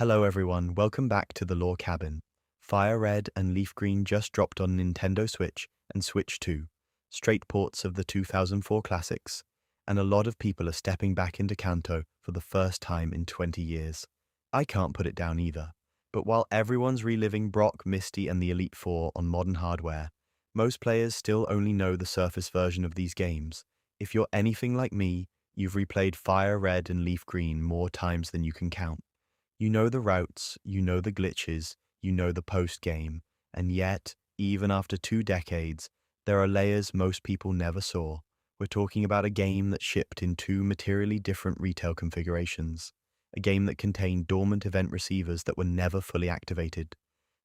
Hello everyone, welcome back to the Lore Cabin. FireRed and LeafGreen just dropped on Nintendo Switch and Switch 2, straight ports of the 2004 classics, and a lot of people are stepping back into Kanto for the first time in 20 years. I can't put it down either, but while everyone's reliving Brock, Misty and the Elite Four on modern hardware, most players still only know the surface version of these games. If you're anything like me, you've replayed FireRed and LeafGreen more times than you can count. You know the routes, you know the glitches, you know the post-game, and yet, even after 2 decades, there are layers most people never saw. We're talking about a game that shipped in two materially different retail configurations, a game that contained dormant event receivers that were never fully activated,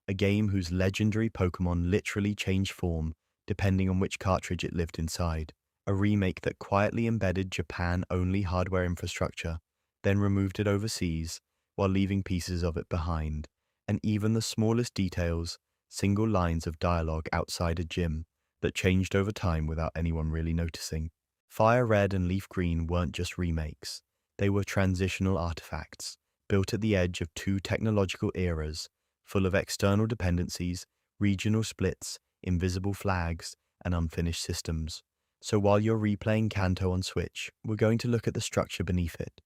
a game whose legendary Pokémon literally changed form depending on which cartridge it lived inside, a remake that quietly embedded Japan-only hardware infrastructure, then removed it overseas, while leaving pieces of it behind, and even the smallest details, single lines of dialogue outside a gym, that changed over time without anyone really noticing. FireRed and LeafGreen weren't just remakes, they were transitional artifacts, built at the edge of two technological eras, full of external dependencies, regional splits, invisible flags, and unfinished systems. So while you're replaying Kanto on Switch, we're going to look at the structure beneath it.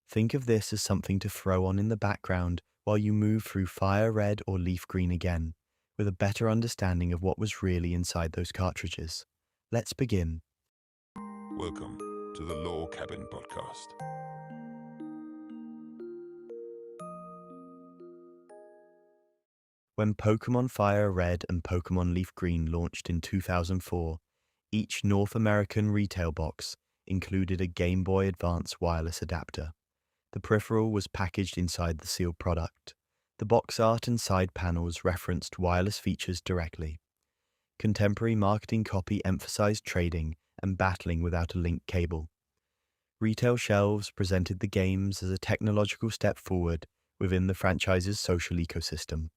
Think of this as something to throw on in the background while you move through FireRed or LeafGreen again, with a better understanding of what was really inside those cartridges. Let's begin. Welcome to the Lore Cabin podcast. When Pokémon FireRed and Pokémon LeafGreen launched in 2004, each North American retail box included a Game Boy Advance wireless adapter. The peripheral was packaged inside the sealed product. The box art and side panels referenced wireless features directly. Contemporary marketing copy emphasized trading and battling without a link cable. Retail shelves presented the games as a technological step forward within the franchise's social ecosystem.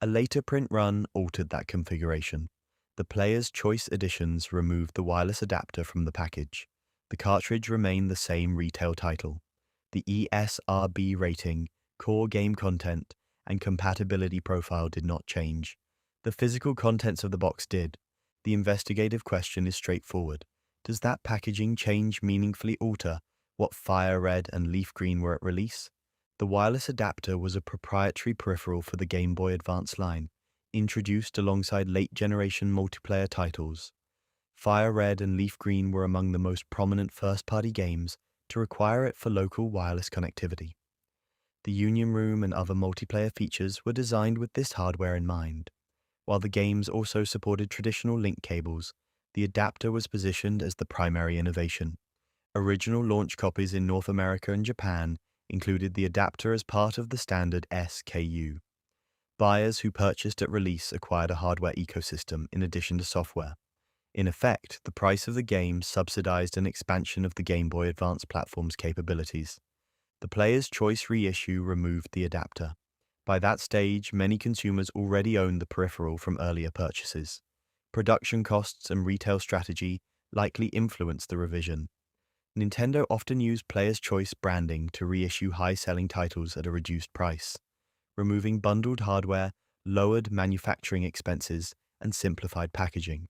A later print run altered that configuration. The Player's Choice editions removed the wireless adapter from the package. The cartridge remained the same retail title. The ESRB rating, core game content, and compatibility profile did not change. The physical contents of the box did. The investigative question is straightforward. Does that packaging change meaningfully alter what FireRed and LeafGreen were at release? The wireless adapter was a proprietary peripheral for the Game Boy Advance line, introduced alongside late-generation multiplayer titles. FireRed and LeafGreen were among the most prominent first-party games to require it for local wireless connectivity. The Union Room and other multiplayer features were designed with this hardware in mind. While the games also supported traditional link cables, the adapter was positioned as the primary innovation. Original launch copies in North America and Japan included the adapter as part of the standard SKU. Buyers who purchased at release acquired a hardware ecosystem in addition to software. In effect, the price of the game subsidized an expansion of the Game Boy Advance platform's capabilities. The Player's Choice reissue removed the adapter. By that stage, many consumers already owned the peripheral from earlier purchases. Production costs and retail strategy likely influenced the revision. Nintendo often used Player's Choice branding to reissue high-selling titles at a reduced price. Removing bundled hardware lowered manufacturing expenses and simplified packaging.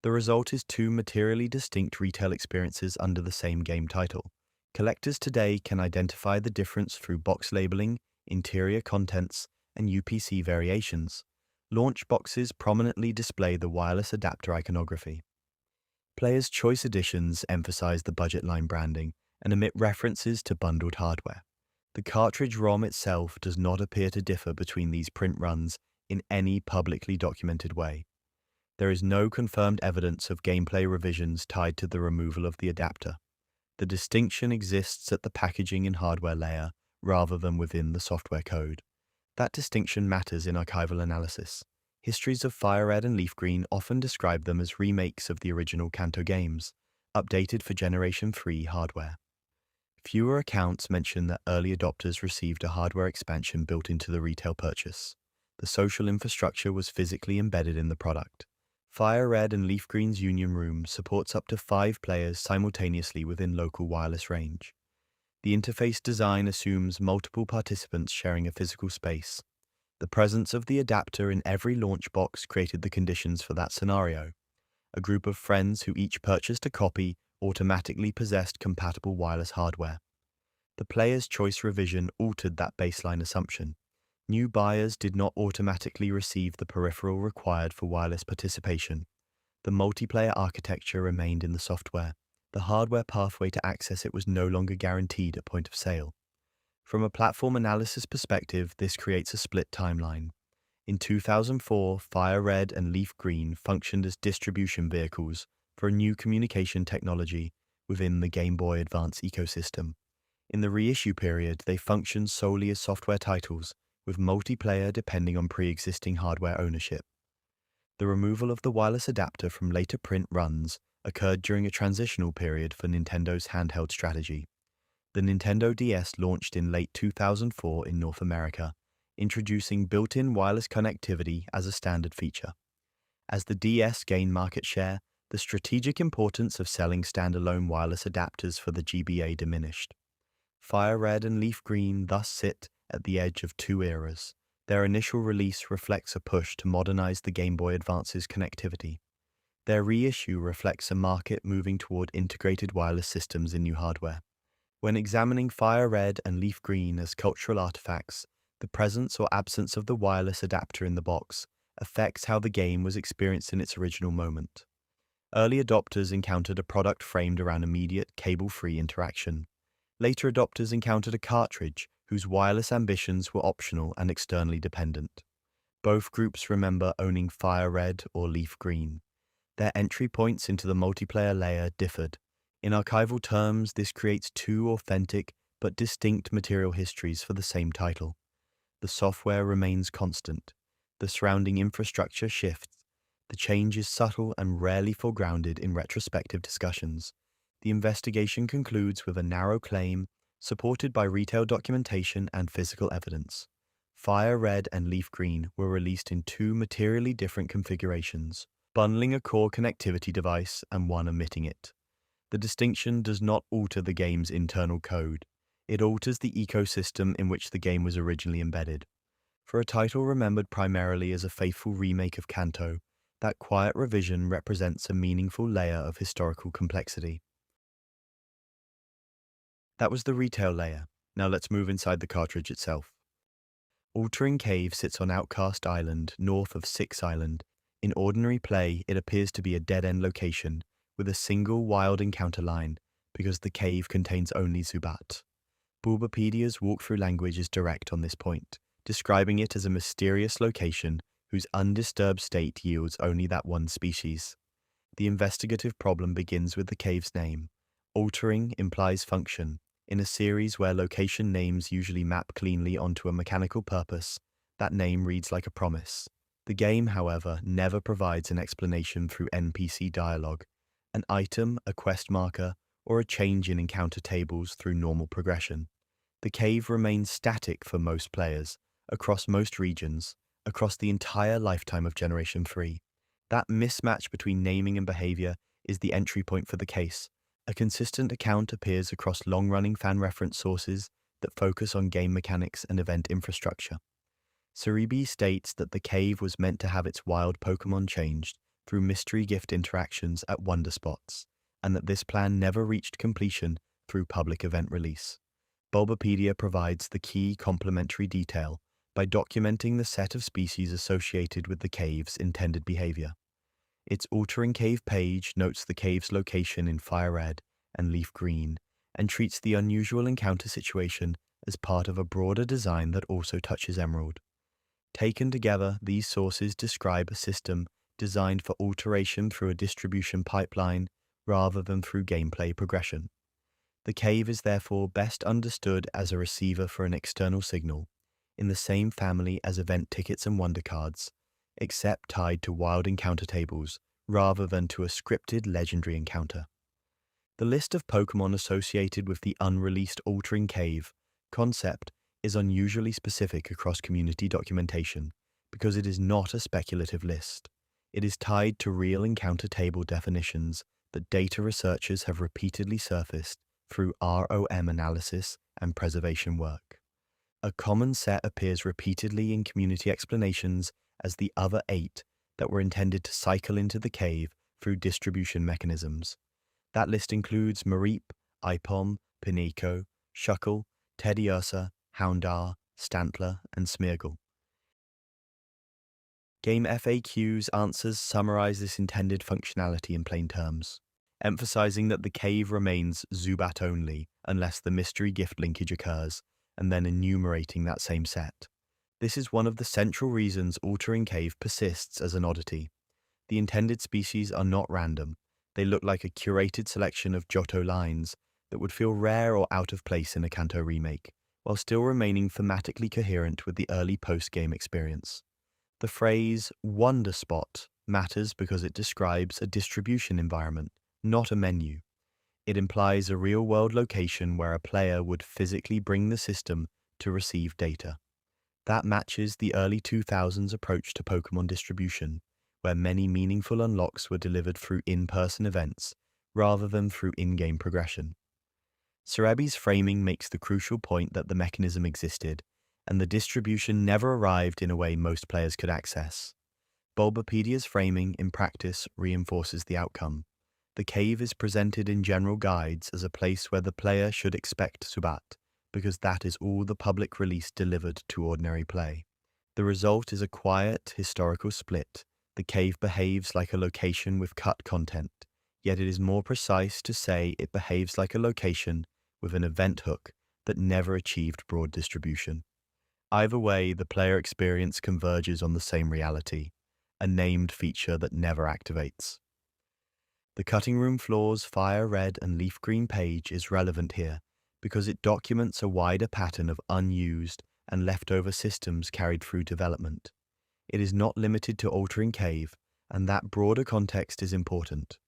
The result is two materially distinct retail experiences under the same game title. Collectors today can identify the difference through box labeling, interior contents, and UPC variations. Launch boxes prominently display the wireless adapter iconography. Player's Choice editions emphasize the budget line branding and omit references to bundled hardware. The cartridge ROM itself does not appear to differ between these print runs in any publicly documented way. There is no confirmed evidence of gameplay revisions tied to the removal of the adapter. The distinction exists at the packaging and hardware layer rather than within the software code. That distinction matters in archival analysis. Histories of FireRed and LeafGreen often describe them as remakes of the original Kanto games, updated for Generation 3 hardware. Fewer accounts mention that early adopters received a hardware expansion built into the retail purchase. The social infrastructure was physically embedded in the product. FireRed and LeafGreen's Union Room supports up to 5 players simultaneously within local wireless range. The interface design assumes multiple participants sharing a physical space. The presence of the adapter in every launch box created the conditions for that scenario. A group of friends who each purchased a copy automatically possessed compatible wireless hardware. The player's choice revision altered that baseline assumption. New buyers did not automatically receive the peripheral required for wireless participation. The multiplayer architecture remained in the software. The hardware pathway to access it was no longer guaranteed at point of sale. From a platform analysis perspective, this creates a split timeline. In 2004, FireRed and LeafGreen functioned as distribution vehicles for a new communication technology within the Game Boy Advance ecosystem. In the reissue period, they functioned solely as software titles, with multiplayer depending on pre-existing hardware ownership. The removal of the wireless adapter from later print runs occurred during a transitional period for Nintendo's handheld strategy. The Nintendo DS launched in late 2004 in North America, introducing built-in wireless connectivity as a standard feature. As the DS gained market share, the strategic importance of selling standalone wireless adapters for the GBA diminished. FireRed and LeafGreen thus sit at the edge of two eras. Their initial release reflects a push to modernize the Game Boy Advance's connectivity. Their reissue reflects a market moving toward integrated wireless systems in new hardware. When examining FireRed and LeafGreen as cultural artifacts, the presence or absence of the wireless adapter in the box affects how the game was experienced in its original moment. Early adopters encountered a product framed around immediate, cable-free interaction. Later adopters encountered a cartridge whose wireless ambitions were optional and externally dependent. Both groups remember owning FireRed or LeafGreen. Their entry points into the multiplayer layer differed. In archival terms, this creates two authentic but distinct material histories for the same title. The software remains constant. The surrounding infrastructure shifts. The change is subtle and rarely foregrounded in retrospective discussions. The investigation concludes with a narrow claim, supported by retail documentation and physical evidence. FireRed and LeafGreen were released in two materially different configurations, bundling a core connectivity device and one omitting it. The distinction does not alter the game's internal code. It alters the ecosystem in which the game was originally embedded. For a title remembered primarily as a faithful remake of Kanto, that quiet revision represents a meaningful layer of historical complexity. That was the retail layer. Now let's move inside the cartridge itself. Altering Cave sits on Outcast Island, north of Six Island. In ordinary play, it appears to be a dead-end location, with a single wild encounter line, because the cave contains only Zubat. Bulbapedia's walkthrough language is direct on this point, describing it as a mysterious location whose undisturbed state yields only that one species. The investigative problem begins with the cave's name. Altering implies function. In a series where location names usually map cleanly onto a mechanical purpose, that name reads like a promise. The game, however, never provides an explanation through NPC dialogue, an item, a quest marker, or a change in encounter tables through normal progression. The cave remains static for most players, across most regions, across the entire lifetime of Generation 3. That mismatch between naming and behavior is the entry point for the case. A consistent account appears across long-running fan reference sources that focus on game mechanics and event infrastructure. Sevii states that the cave was meant to have its wild Pokémon changed through mystery gift interactions at wonder spots, and that this plan never reached completion through public event release. Bulbapedia provides the key complementary detail by documenting the set of species associated with the cave's intended behavior. Its Altering Cave page notes the cave's location in FireRed and LeafGreen and treats the unusual encounter situation as part of a broader design that also touches Emerald. Taken together, these sources describe a system designed for alteration through a distribution pipeline rather than through gameplay progression. The cave is therefore best understood as a receiver for an external signal, in the same family as event tickets and wonder cards, except tied to wild encounter tables rather than to a scripted legendary encounter. The list of Pokémon associated with the unreleased Altering Cave concept is unusually specific across community documentation because it is not a speculative list. It is tied to real encounter table definitions that data researchers have repeatedly surfaced through ROM analysis and preservation work. A common set appears repeatedly in community explanations as the other 8 that were intended to cycle into the cave through distribution mechanisms. That list includes Mareep, Ipom, Pineco, Shuckle, Teddiursa, Houndour, Stantler, and Smeargle. Game FAQ's answers summarize this intended functionality in plain terms, emphasizing that the cave remains Zubat only unless the mystery gift linkage occurs, and then enumerating that same set. This is one of the central reasons Altering Cave persists as an oddity. The intended species are not random. They look like a curated selection of Johto lines that would feel rare or out of place in a Kanto remake, while still remaining thematically coherent with the early post-game experience. The phrase "wonder spot" matters because it describes a distribution environment, not a menu. It implies a real-world location where a player would physically bring the system to receive data. That matches the early 2000s approach to Pokémon distribution, where many meaningful unlocks were delivered through in-person events rather than through in-game progression. Sevii's framing makes the crucial point that the mechanism existed, and the distribution never arrived in a way most players could access. Bulbapedia's framing, in practice, reinforces the outcome. The cave is presented in general guides as a place where the player should expect Zubat, because that is all the public release delivered to ordinary play. The result is a quiet, historical split. The cave behaves like a location with cut content, yet it is more precise to say it behaves like a location with an event hook that never achieved broad distribution. Either way, the player experience converges on the same reality, a named feature that never activates. The Cutting Room Floor's FireRed and LeafGreen page is relevant here because it documents a wider pattern of unused and leftover systems carried through development. It is not limited to Altering Cave, and that broader context is important.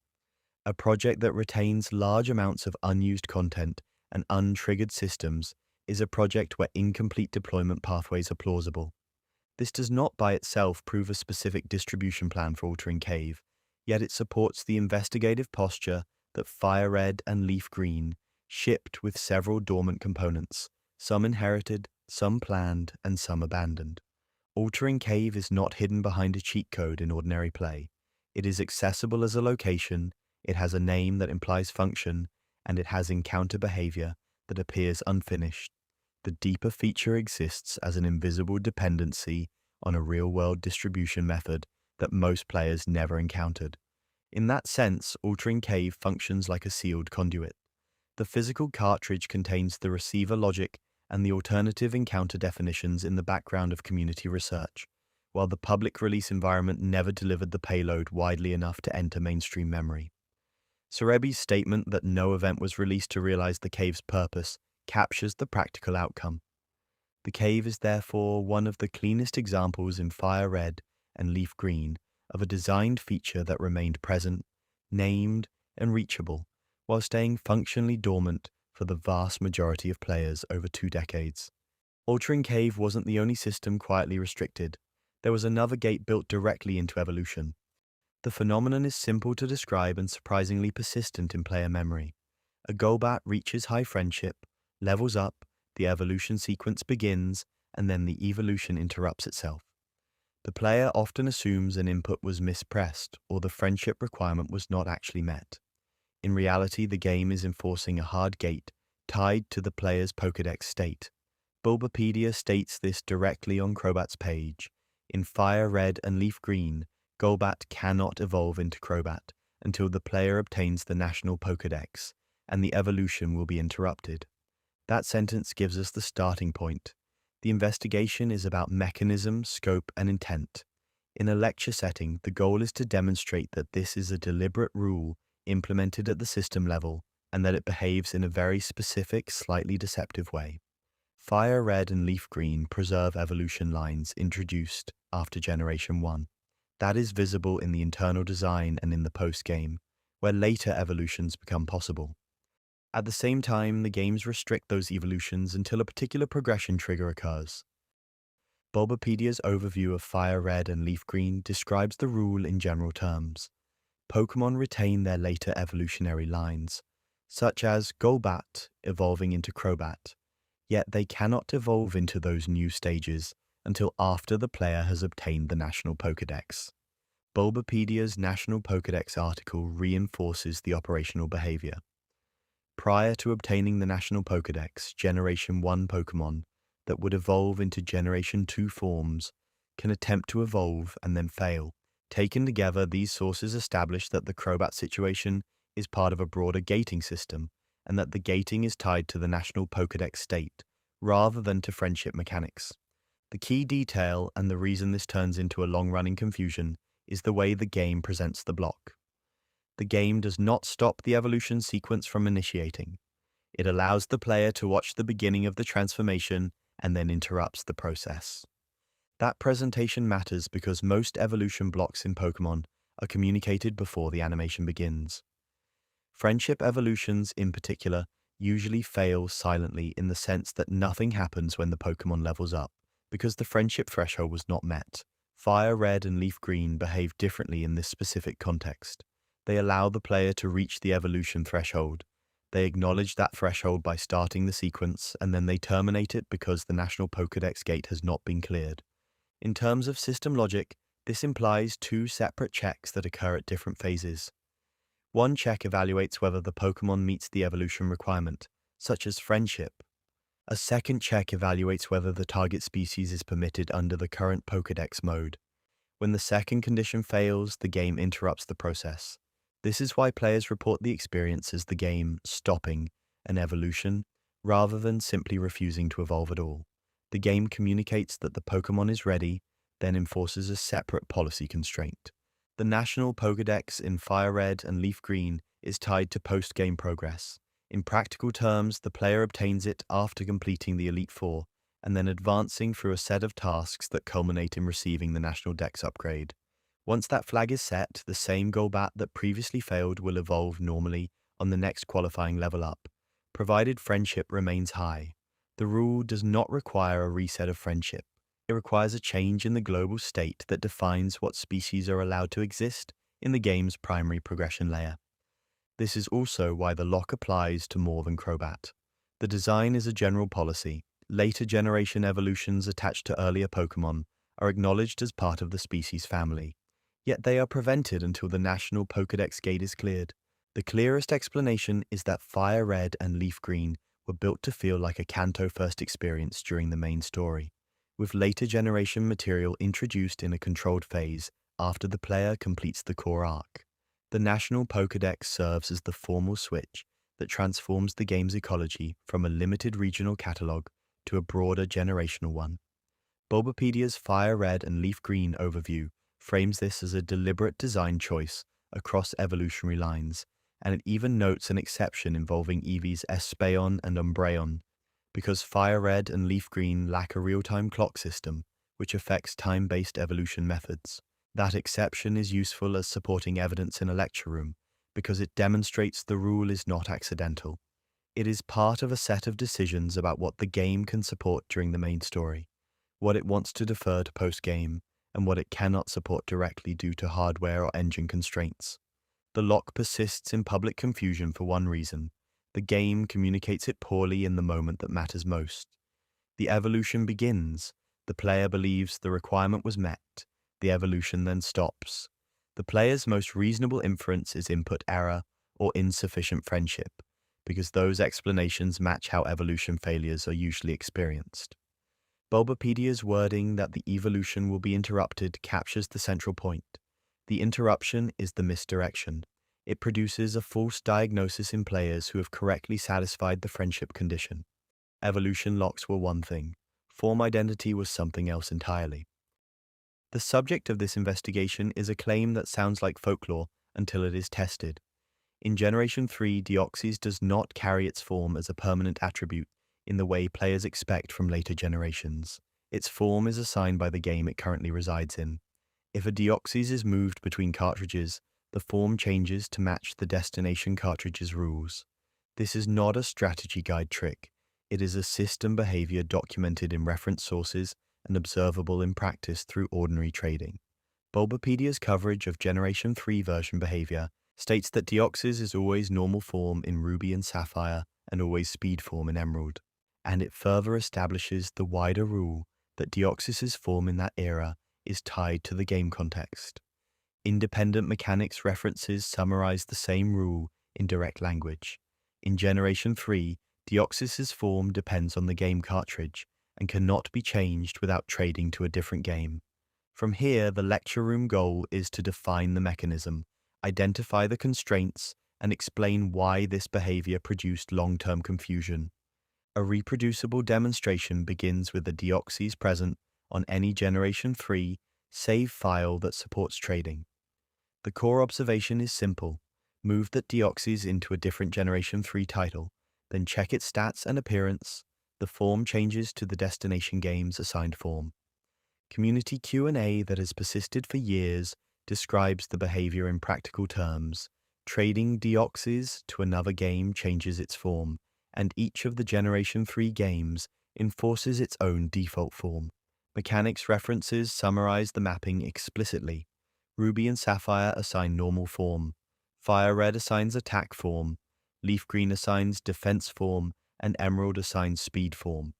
A project that retains large amounts of unused content and untriggered systems is a project where incomplete deployment pathways are plausible. This does not by itself prove a specific distribution plan for Altering Cave, yet it supports the investigative posture that FireRed and LeafGreen shipped with several dormant components, some inherited, some planned, and some abandoned. Altering Cave is not hidden behind a cheat code in ordinary play. It is accessible as a location, it has a name that implies function, and it has encounter behavior that appears unfinished. The deeper feature exists as an invisible dependency on a real-world distribution method that most players never encountered. In that sense, Altering Cave functions like a sealed conduit. The physical cartridge contains the receiver logic and the alternative encounter definitions in the background of community research, while the public release environment never delivered the payload widely enough to enter mainstream memory. Sevii's statement that no event was released to realize the cave's purpose captures the practical outcome. The cave is therefore one of the cleanest examples in FireRed and LeafGreen of a designed feature that remained present, named, and reachable, while staying functionally dormant for the vast majority of players over 2 decades. Altering Cave wasn't the only system quietly restricted. There was another gate built directly into evolution. The phenomenon is simple to describe and surprisingly persistent in player memory. A Golbat reaches high friendship, levels up, the evolution sequence begins, and then the evolution interrupts itself. The player often assumes an input was mispressed or the friendship requirement was not actually met. In reality, the game is enforcing a hard gate tied to the player's Pokédex state. Bulbapedia states this directly on Crobat's page. In FireRed and LeafGreen, Golbat cannot evolve into Crobat until the player obtains the national Pokédex, and the evolution will be interrupted. That sentence gives us the starting point. The investigation is about mechanism, scope, and intent. In a lecture setting, the goal is to demonstrate that this is a deliberate rule implemented at the system level, and that it behaves in a very specific, slightly deceptive way. FireRed and LeafGreen preserve evolution lines introduced after Generation 1. That is visible in the internal design and in the post-game, where later evolutions become possible. At the same time, the games restrict those evolutions until a particular progression trigger occurs. Bulbapedia's overview of FireRed and LeafGreen describes the rule in general terms. Pokémon retain their later evolutionary lines. such as Golbat evolving into Crobat, yet they cannot evolve into those new stages until after the player has obtained the National Pokédex. Bulbapedia's National Pokédex article reinforces the operational behavior. Prior to obtaining the National Pokédex, Generation 1 Pokémon that would evolve into Generation 2 forms can attempt to evolve and then fail. Taken together, these sources establish that the Crobat situation is part of a broader gating system, and that the gating is tied to the National Pokédex state, rather than to friendship mechanics. The key detail, and the reason this turns into a long-running confusion, is the way the game presents the block. The game does not stop the evolution sequence from initiating. It allows the player to watch the beginning of the transformation and then interrupts the process. That presentation matters because most evolution blocks in Pokémon are communicated before the animation begins. Friendship evolutions, in particular, usually fail silently in the sense that nothing happens when the Pokémon levels up, because the friendship threshold was not met. FireRed and LeafGreen behave differently in this specific context. They allow the player to reach the evolution threshold. They acknowledge that threshold by starting the sequence, and then they terminate it because the National Pokédex gate has not been cleared. In terms of system logic, this implies two separate checks that occur at different phases. One check evaluates whether the Pokémon meets the evolution requirement, such as friendship. A second check evaluates whether the target species is permitted under the current Pokédex mode. When the second condition fails, the game interrupts the process. This is why players report the experience as the game stopping an evolution, rather than simply refusing to evolve at all. The game communicates that the Pokémon is ready, then enforces a separate policy constraint. The National Pokédex in FireRed and LeafGreen is tied to post-game progress. In practical terms, the player obtains it after completing the Elite Four, and then advancing through a set of tasks that culminate in receiving the National Dex upgrade. Once that flag is set, the same Golbat that previously failed will evolve normally on the next qualifying level up, provided friendship remains high. The rule does not require a reset of friendship. It requires a change in the global state that defines what species are allowed to exist in the game's primary progression layer. This is also why the lock applies to more than Crobat. The design is a general policy. Later generation evolutions attached to earlier Pokémon are acknowledged as part of the species family, yet they are prevented until the National Pokédex gate is cleared. The clearest explanation is that FireRed and LeafGreen were built to feel like a Kanto first experience during the main story, with later generation material introduced in a controlled phase after the player completes the core arc. The National Pokédex serves as the formal switch that transforms the game's ecology from a limited regional catalogue to a broader generational one. Bulbapedia's FireRed and LeafGreen overview frames this as a deliberate design choice across evolutionary lines, and it even notes an exception involving Eevee's Espeon and Umbreon, because FireRed and LeafGreen lack a real-time clock system, which affects time-based evolution methods. That exception is useful as supporting evidence in a lecture room, because it demonstrates the rule is not accidental. It is part of a set of decisions about what the game can support during the main story, what it wants to defer to post-game, and what it cannot support directly due to hardware or engine constraints. The lock persists in public confusion for one reason. The game communicates it poorly in the moment that matters most. The evolution begins. The player believes the requirement was met. The evolution then stops. The player's most reasonable inference is input error or insufficient friendship, because those explanations match how evolution failures are usually experienced. Bulbapedia's wording that the evolution will be interrupted captures the central point. The interruption is the misdirection. It produces a false diagnosis in players who have correctly satisfied the friendship condition. Evolution locks were one thing. Form identity was something else entirely. The subject of this investigation is a claim that sounds like folklore until it is tested. In Generation 3, Deoxys does not carry its form as a permanent attribute in the way players expect from later generations. Its form is assigned by the game it currently resides in. If a Deoxys is moved between cartridges, the form changes to match the destination cartridge's rules. This is not a strategy guide trick. It is a system behavior documented in reference sources and observable in practice through ordinary trading. Bulbapedia's coverage of Generation 3 version behavior states that Deoxys is always normal form in Ruby and Sapphire and always speed form in Emerald, and it further establishes the wider rule that Deoxys's form in that era is tied to the game context. Independent mechanics references summarize the same rule in direct language. In Generation 3, Deoxys's form depends on the game cartridge and cannot be changed without trading to a different game. From here, the lecture room goal is to define the mechanism, identify the constraints, and explain why this behavior produced long-term confusion. A reproducible demonstration begins with the Deoxys present on any Generation 3 save file that supports trading. The core observation is simple. Move that Deoxys into a different Generation 3 title, then check its stats and appearance. The form changes to the destination game's assigned form. Community Q&A that has persisted for years describes the behavior in practical terms. Trading Deoxys to another game changes its form, and each of the Generation 3 games enforces its own default form. Mechanics references summarize the mapping explicitly. Ruby and Sapphire assign normal form. FireRed assigns attack form. LeafGreen assigns defense form, and Emerald assigns speed form.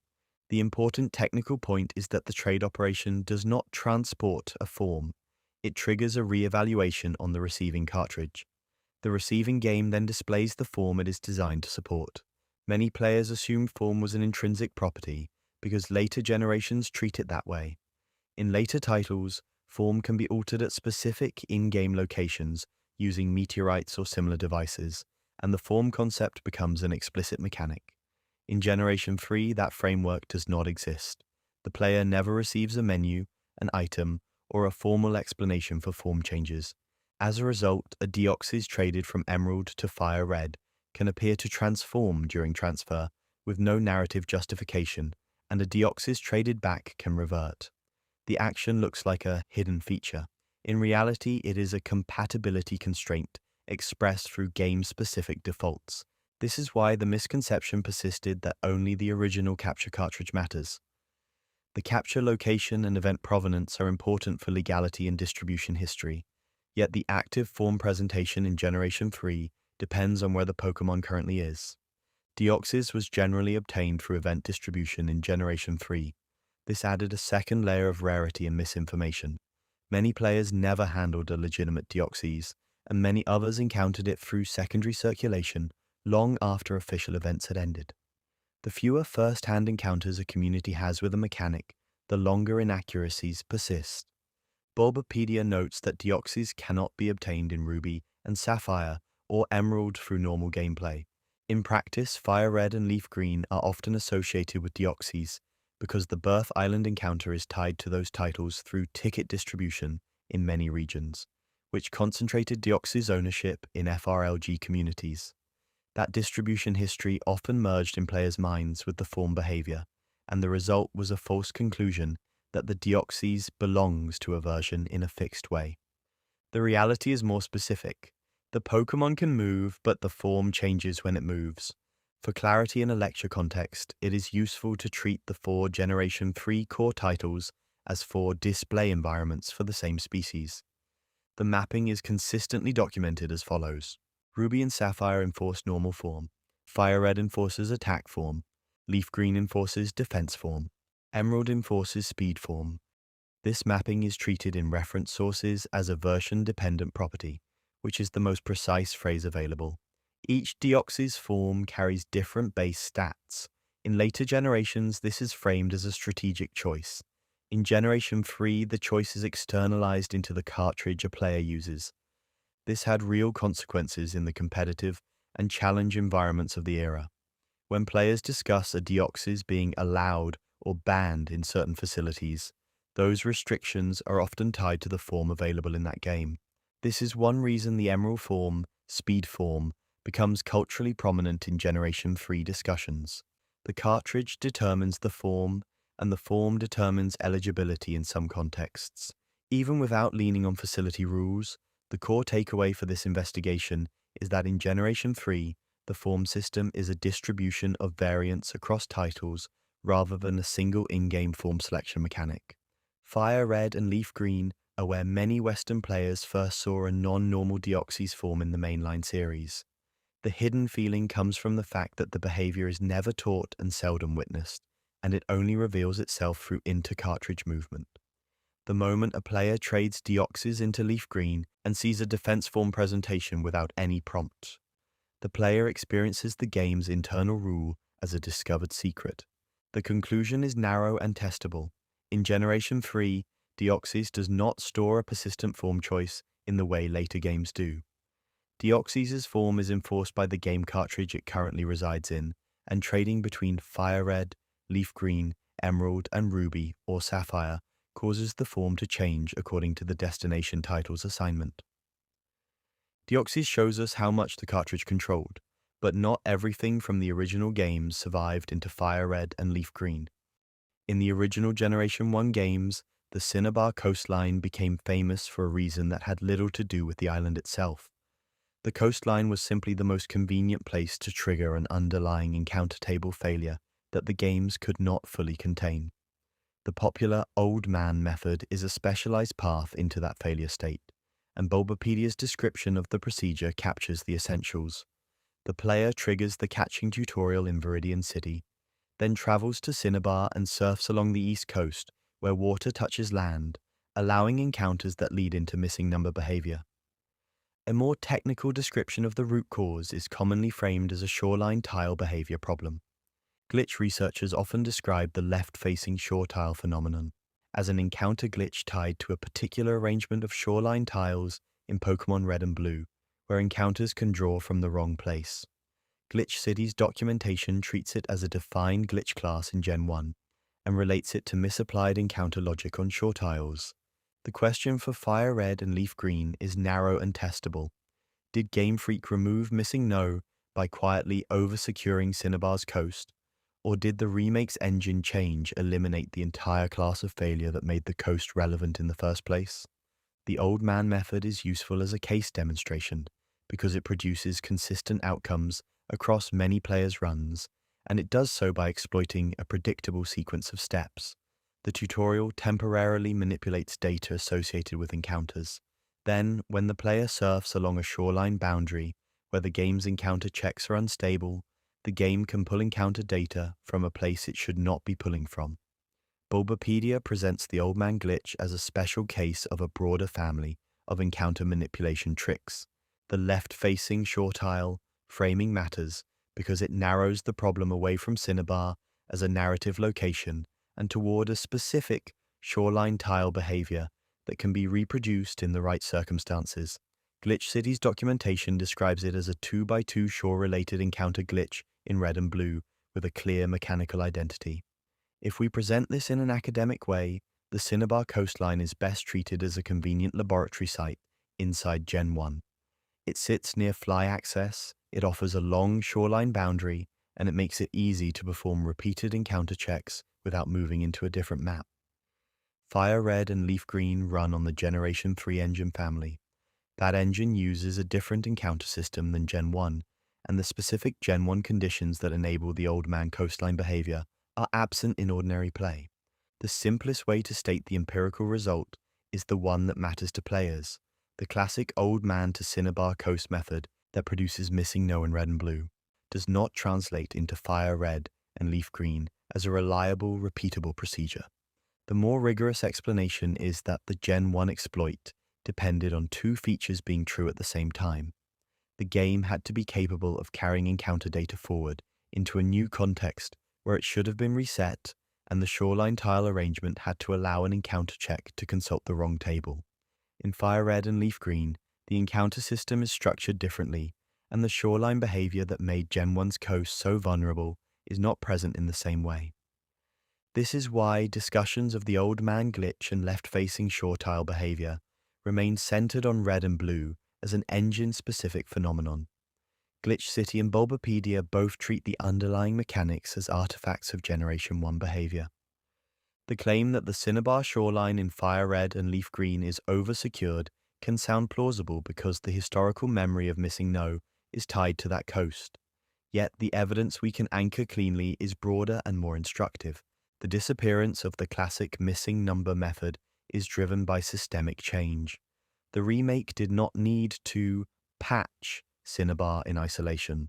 The important technical point is that the trade operation does not transport a form. It triggers a re-evaluation on the receiving cartridge. The receiving game then displays the form it is designed to support. Many players assume form was an intrinsic property because later generations treat it that way. In later titles, form can be altered at specific in-game locations using meteorites or similar devices, and the form concept becomes an explicit mechanic. In Generation 3, that framework does not exist. The player never receives a menu, an item, or a formal explanation for form changes. As a result, a Deoxys traded from Emerald to FireRed can appear to transform during transfer with no narrative justification, and a Deoxys traded back can revert. The action looks like a hidden feature. In reality, it is a compatibility constraint expressed through game-specific defaults. This is why the misconception persisted that only the original capture cartridge matters. The capture location and event provenance are important for legality and distribution history, yet the active form presentation in Generation 3 depends on where the Pokémon currently is. Deoxys was generally obtained through event distribution in Generation 3. This added a second layer of rarity and misinformation. Many players never handled a legitimate Deoxys, and many others encountered it through secondary circulation long after official events had ended. The fewer first-hand encounters a community has with a mechanic, the longer inaccuracies persist. Bulbapedia notes that Deoxys cannot be obtained in Ruby and Sapphire or Emerald through normal gameplay. In practice, FireRed and LeafGreen are often associated with Deoxys because the Birth Island encounter is tied to those titles through ticket distribution in many regions, which concentrated Deoxys ownership in FRLG communities. That distribution history often merged in players' minds with the form behavior, and the result was a false conclusion that the Deoxys belongs to a version in a fixed way. The reality is more specific. The Pokémon can move, but the form changes when it moves. For clarity in a lecture context, it is useful to treat the 4 Generation 3 core titles as 4 display environments for the same species. The mapping is consistently documented as follows. Ruby and Sapphire enforce normal form. FireRed enforces attack form. LeafGreen enforces defense form. Emerald enforces speed form. This mapping is treated in reference sources as a version-dependent property, which is the most precise phrase available. Each Deoxys form carries different base stats. In later generations, this is framed as a strategic choice. In Generation 3, the choice is externalized into the cartridge a player uses. This had real consequences in the competitive and challenge environments of the era. When players discuss a Deoxys being allowed or banned in certain facilities, those restrictions are often tied to the form available in that game. This is one reason the Emerald form, speed form, becomes culturally prominent in Generation 3 discussions. The cartridge determines the form, and the form determines eligibility in some contexts. Even without leaning on facility rules, the core takeaway for this investigation is that in Generation 3, the form system is a distribution of variants across titles rather than a single in-game form selection mechanic. FireRed and LeafGreen are where many Western players first saw a non-normal Deoxys form in the mainline series. The hidden feeling comes from the fact that the behavior is never taught and seldom witnessed, and it only reveals itself through inter-cartridge movement. The moment a player trades Deoxys into LeafGreen and sees a defense form presentation without any prompt, the player experiences the game's internal rule as a discovered secret. The conclusion is narrow and testable. In Generation 3, Deoxys does not store a persistent form choice in the way later games do. Deoxys' form is enforced by the game cartridge it currently resides in, and trading between FireRed, LeafGreen, Emerald, and Ruby or Sapphire causes the form to change according to the destination title's assignment. Deoxys shows us how much the cartridge controlled, but not everything from the original games survived into FireRed and LeafGreen. In the original Generation 1 games, the Cinnabar coastline became famous for a reason that had little to do with the island itself. The coastline was simply the most convenient place to trigger an underlying encounter table failure that the games could not fully contain. The popular Old Man method is a specialized path into that failure state, and Bulbapedia's description of the procedure captures the essentials. The player triggers the catching tutorial in Viridian City, then travels to Cinnabar and surfs along the east coast where water touches land, allowing encounters that lead into missing number behavior. A more technical description of the root cause is commonly framed as a shoreline tile behavior problem. Glitch researchers often describe the left-facing shore tile phenomenon as an encounter glitch tied to a particular arrangement of shoreline tiles in Pokémon Red and Blue, where encounters can draw from the wrong place. Glitch City's documentation treats it as a defined glitch class in Gen 1 and relates it to misapplied encounter logic on shore tiles. The question for FireRed and LeafGreen is narrow and testable. Did Game Freak remove Missing No by quietly over-securing Cinnabar's coast, or did the remake's engine change eliminate the entire class of failure that made the coast relevant in the first place? The Old Man method is useful as a case demonstration because it produces consistent outcomes across many players' runs, and it does so by exploiting a predictable sequence of steps. The tutorial temporarily manipulates data associated with encounters. Then, when the player surfs along a shoreline boundary where the game's encounter checks are unstable, the game can pull encounter data from a place it should not be pulling from. Bulbapedia presents the Old Man glitch as a special case of a broader family of encounter manipulation tricks. The left-facing shore tile framing matters because it narrows the problem away from Cinnabar as a narrative location and toward a specific shoreline tile behavior that can be reproduced in the right circumstances. Glitch City's documentation describes it as a 2x2 shore-related encounter glitch in Red and Blue with a clear mechanical identity. If we present this in an academic way, the Cinnabar coastline is best treated as a convenient laboratory site inside Gen 1. It sits near fly access, it offers a long shoreline boundary, and it makes it easy to perform repeated encounter checks without moving into a different map. FireRed and LeafGreen run on the Generation 3 engine family. That engine uses a different encounter system than Gen 1, and the specific Gen 1 conditions that enable the Old Man coastline behavior are absent in ordinary play. The simplest way to state the empirical result is the one that matters to players, the classic Old Man to Cinnabar coast method that produces Missing No in Red and Blue, does not translate into FireRed and LeafGreen as a reliable, repeatable procedure. The more rigorous explanation is that the Gen 1 exploit depended on two features being true at the same time. The game had to be capable of carrying encounter data forward into a new context where it should have been reset, and the shoreline tile arrangement had to allow an encounter check to consult the wrong table. In FireRed and LeafGreen, the encounter system is structured differently, and the shoreline behavior that made Gen 1's coast so vulnerable is not present in the same way. This is why discussions of the Old Man glitch and left-facing shore tile behavior remain centered on Red and Blue as an engine-specific phenomenon. Glitch City and Bulbapedia both treat the underlying mechanics as artifacts of Generation 1 behavior. The claim that the Cinnabar shoreline in FireRed and LeafGreen is over-secured can sound plausible because the historical memory of Missing No is tied to that coast. Yet the evidence we can anchor cleanly is broader and more instructive. The disappearance of the classic missing number method is driven by systemic change. The remake did not need to patch Cinnabar in isolation.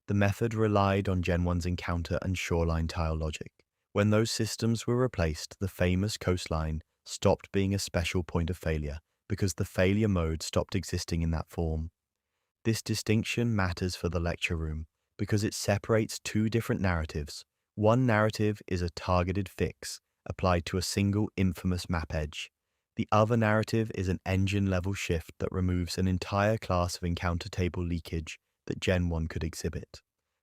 The method relied on Gen 1's encounter and shoreline tile logic. When those systems were replaced, the famous coastline stopped being a special point of failure because the failure mode stopped existing in that form. This distinction matters for the lecture room because it separates two different narratives. One narrative is a targeted fix applied to a single infamous map edge. The other narrative is an engine-level shift that removes an entire class of encounter table leakage that Gen 1 could exhibit.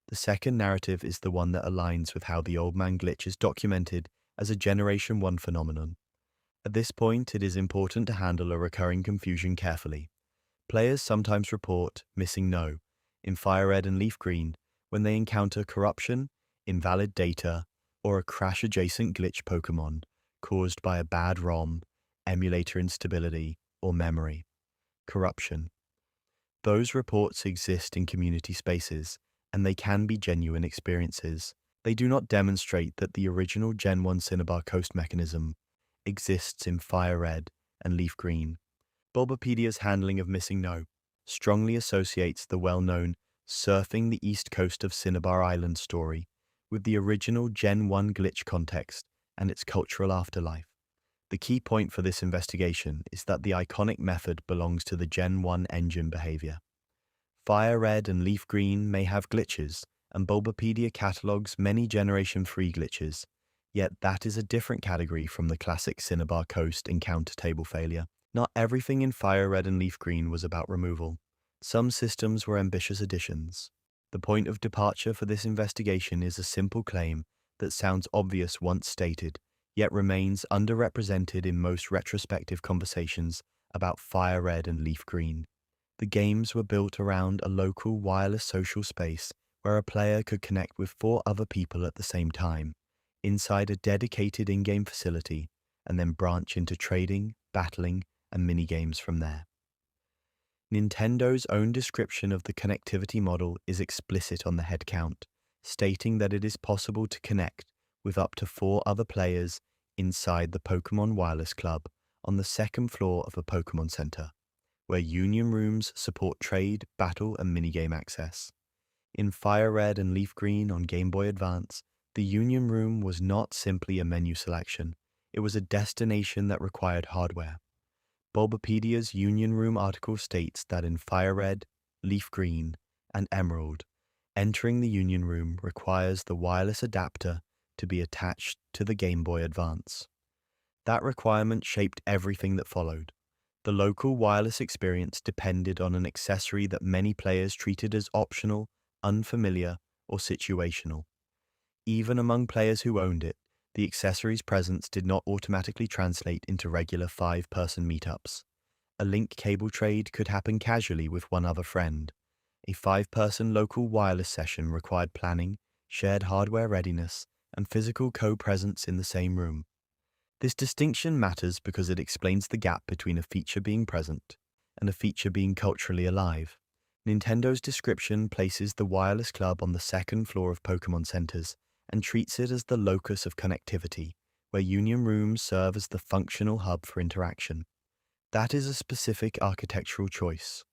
The second narrative is the one that aligns with how the Old Man glitch is documented as a Generation 1 phenomenon. At this point, it is important to handle a recurring confusion carefully. Players sometimes report missing no in FireRed and LeafGreen when they encounter corruption, invalid data, or a crash-adjacent glitch Pokémon caused by a bad ROM, emulator instability, or memory. Corruption. Those reports exist in community spaces, and they can be genuine experiences. They do not demonstrate that the original Gen 1 Cinnabar Coast mechanism exists in FireRed and LeafGreen. Bulbapedia's handling of missing no strongly associates the well-known surfing the east coast of Sevii Islands story with the original Gen 1 glitch context and its cultural afterlife. The key point for this investigation is that the iconic method belongs to the Gen 1 engine behavior. FireRed and LeafGreen may have glitches, and Bulbapedia catalogs many Generation 3 glitches, yet that is a different category from the classic Cinnabar Coast encounter table failure. Not everything in FireRed and LeafGreen was about removal. Some systems were ambitious additions. The point of departure for this investigation is a simple claim that sounds obvious once stated, yet remains underrepresented in most retrospective conversations about FireRed and LeafGreen. The games were built around a local wireless social space where a player could connect with 4 other people at the same time, inside a dedicated in-game facility, and then branch into trading, battling, and minigames from there. Nintendo's own description of the connectivity model is explicit on the head count, stating that it is possible to connect with up to 4 other players inside the Pokémon Wireless Club on the 2nd floor of a Pokémon Center, where Union Rooms support trade, battle, and minigame access. In FireRed and LeafGreen on Game Boy Advance, the Union Room was not simply a menu selection, it was a destination that required hardware. Bulbapedia's Union Room article states that in FireRed, LeafGreen, and Emerald, entering the Union Room requires the wireless adapter to be attached to the Game Boy Advance. That requirement shaped everything that followed. The local wireless experience depended on an accessory that many players treated as optional, unfamiliar, or situational. Even among players who owned it, the accessory's presence did not automatically translate into regular 5-person meetups. A link cable trade could happen casually with one other friend. A 5-person local wireless session required planning, shared hardware readiness, and physical co-presence in the same room. This distinction matters because it explains the gap between a feature being present and a feature being culturally alive. Nintendo's description places the wireless club on the 2nd floor of Pokémon Centers and treats it as the locus of connectivity, where Union Rooms serve as the functional hub for interaction. That is a specific architectural choice.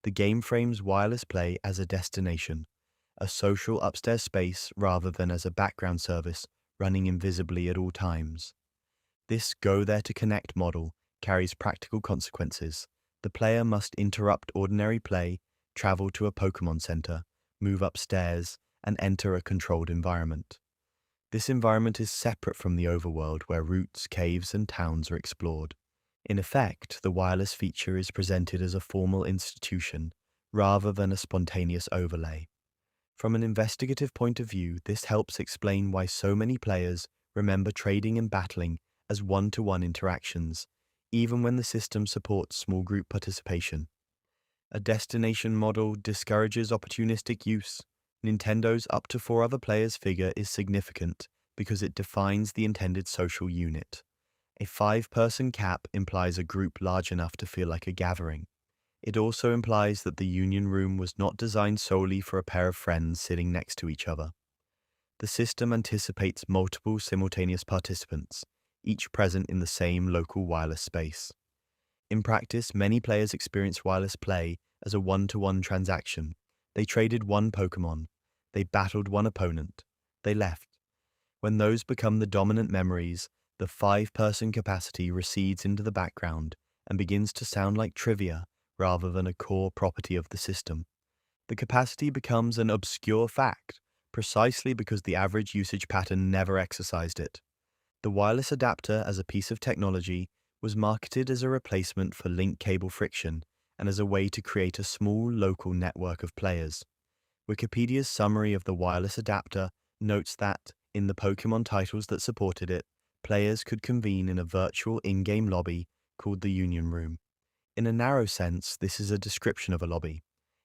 The game frames wireless play as a destination, a social upstairs space rather than as a background service running invisibly at all times. This go there to connect model carries practical consequences. The player must interrupt ordinary play, travel to a Pokémon Center, move upstairs, and enter a controlled environment. This environment is separate from the overworld where routes, caves, and towns are explored. In effect, the wireless feature is presented as a formal institution rather than a spontaneous overlay. From an investigative point of view, this helps explain why so many players remember trading and battling as one-to-one interactions, even when the system supports small group participation. A destination model discourages opportunistic use. Nintendo's up to 4 other players figure is significant because it defines the intended social unit. A 5-person cap implies a group large enough to feel like a gathering. It also implies that the Union Room was not designed solely for a pair of friends sitting next to each other. The system anticipates multiple simultaneous participants, each present in the same local wireless space. In practice, many players experience wireless play as a one-to-one transaction. They traded one Pokémon. They battled one opponent. They left. When those become the dominant memories, the five-person capacity recedes into the background and begins to sound like trivia rather than a core property of the system. The capacity becomes an obscure fact, precisely because the average usage pattern never exercised it. The wireless adapter as a piece of technology was marketed as a replacement for link cable friction and as a way to create a small local network of players. Wikipedia's summary of the wireless adapter notes that, in the Pokémon titles that supported it, players could convene in a virtual in-game lobby called the Union Room. In a narrow sense, this is a description of a lobby.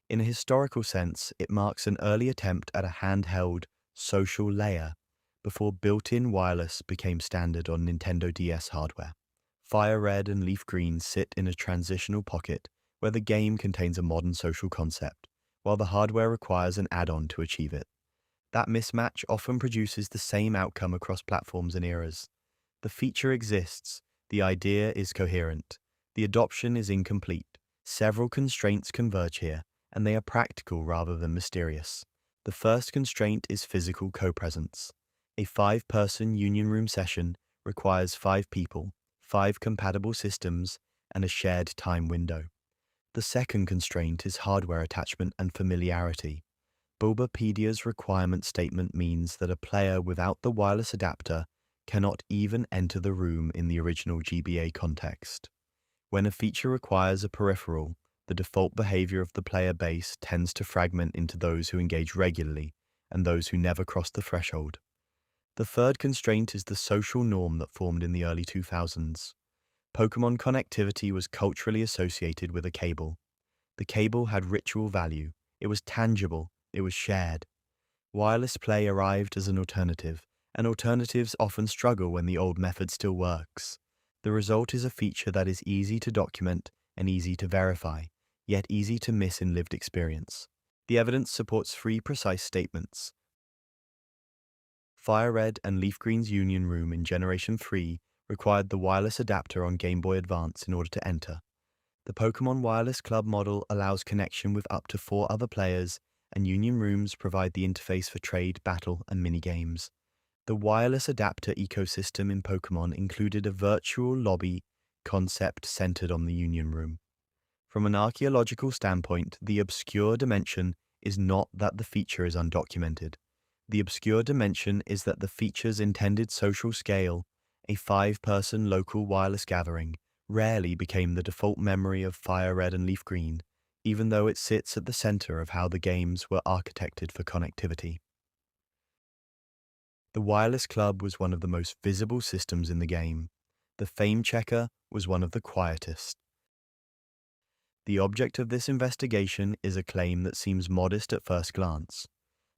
In a historical sense, it marks an early attempt at a handheld, social layer before built-in wireless became standard on Nintendo DS hardware. FireRed and LeafGreen sit in a transitional pocket where the game contains a modern social concept, while the hardware requires an add-on to achieve it. That mismatch often produces the same outcome across platforms and eras. The feature exists, the idea is coherent, the adoption is incomplete. Several constraints converge here, and they are practical rather than mysterious. The first constraint is physical co-presence. A five-person Union Room session requires 5 people, 5 compatible systems, and a shared time window. The second constraint is hardware attachment and familiarity. Bulbapedia's requirement statement means that a player without the wireless adapter cannot even enter the room in the original GBA context. When a feature requires a peripheral, the default behavior of the player base tends to fragment into those who engage regularly and those who never cross the threshold. The third constraint is the social norm that formed in the early 2000s. Pokémon connectivity was culturally associated with a cable. The cable had ritual value. It was tangible. It was shared. Wireless play arrived as an alternative, and alternatives often struggle when the old method still works. The result is a feature that is easy to document and easy to verify, yet easy to miss in lived experience. The evidence supports 3 precise statements. FireRed and LeafGreen's Union Room in Generation 3 required the wireless adapter on Game Boy Advance in order to enter. The Pokémon Wireless Club model allows connection with up to 4 other players, and Union Rooms provide the interface for trade, battle, and minigames. The wireless adapter ecosystem in Pokémon included a virtual lobby concept centered on the Union Room. From an archaeological standpoint, the obscure dimension is not that the feature is undocumented. The obscure dimension is that the feature's intended social scale, a 5-person local wireless gathering, rarely became the default memory of FireRed and LeafGreen, even though it sits at the center of how the games were architected for connectivity. The Wireless Club was one of the most visible systems in the game. The Fame Checker was one of the quietest. The object of this investigation is a claim that seems modest at first glance.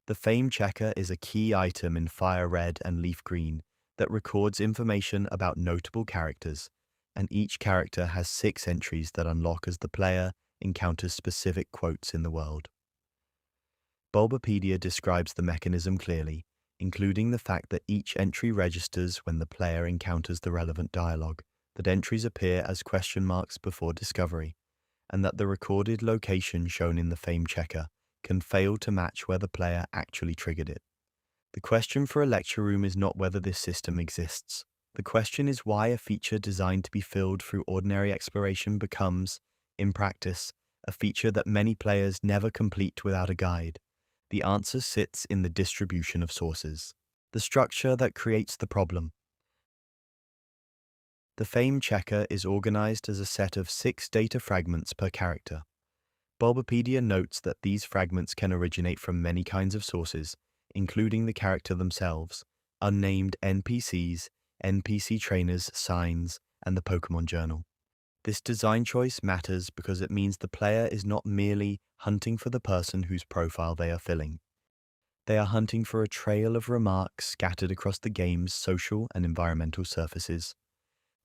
The Fame Checker is a key item in FireRed and LeafGreen that records information about notable characters, and each character has 6 entries that unlock as the player encounters specific quotes in the world. Bulbapedia describes the mechanism clearly, including the fact that each entry registers when the player encounters the relevant dialogue, that entries appear as question marks before discovery, and that the recorded location shown in the Fame Checker can fail to match where the player actually triggered it. The question for a lecture room is not whether this system exists. The question is why a feature designed to be filled through ordinary exploration becomes, in practice, a feature that many players never complete without a guide. The answer sits in the distribution of sources, the structure that creates the problem. The Fame Checker is organized as a set of 6 data fragments per character. Bulbapedia notes that these fragments can originate from many kinds of sources, including the character themselves, unnamed NPCs, NPC trainers, signs, and the Pokémon Journal. This design choice matters because it means the player is not merely hunting for the person whose profile they are filling. They are hunting for a trail of remarks scattered across the game's social and environmental surfaces.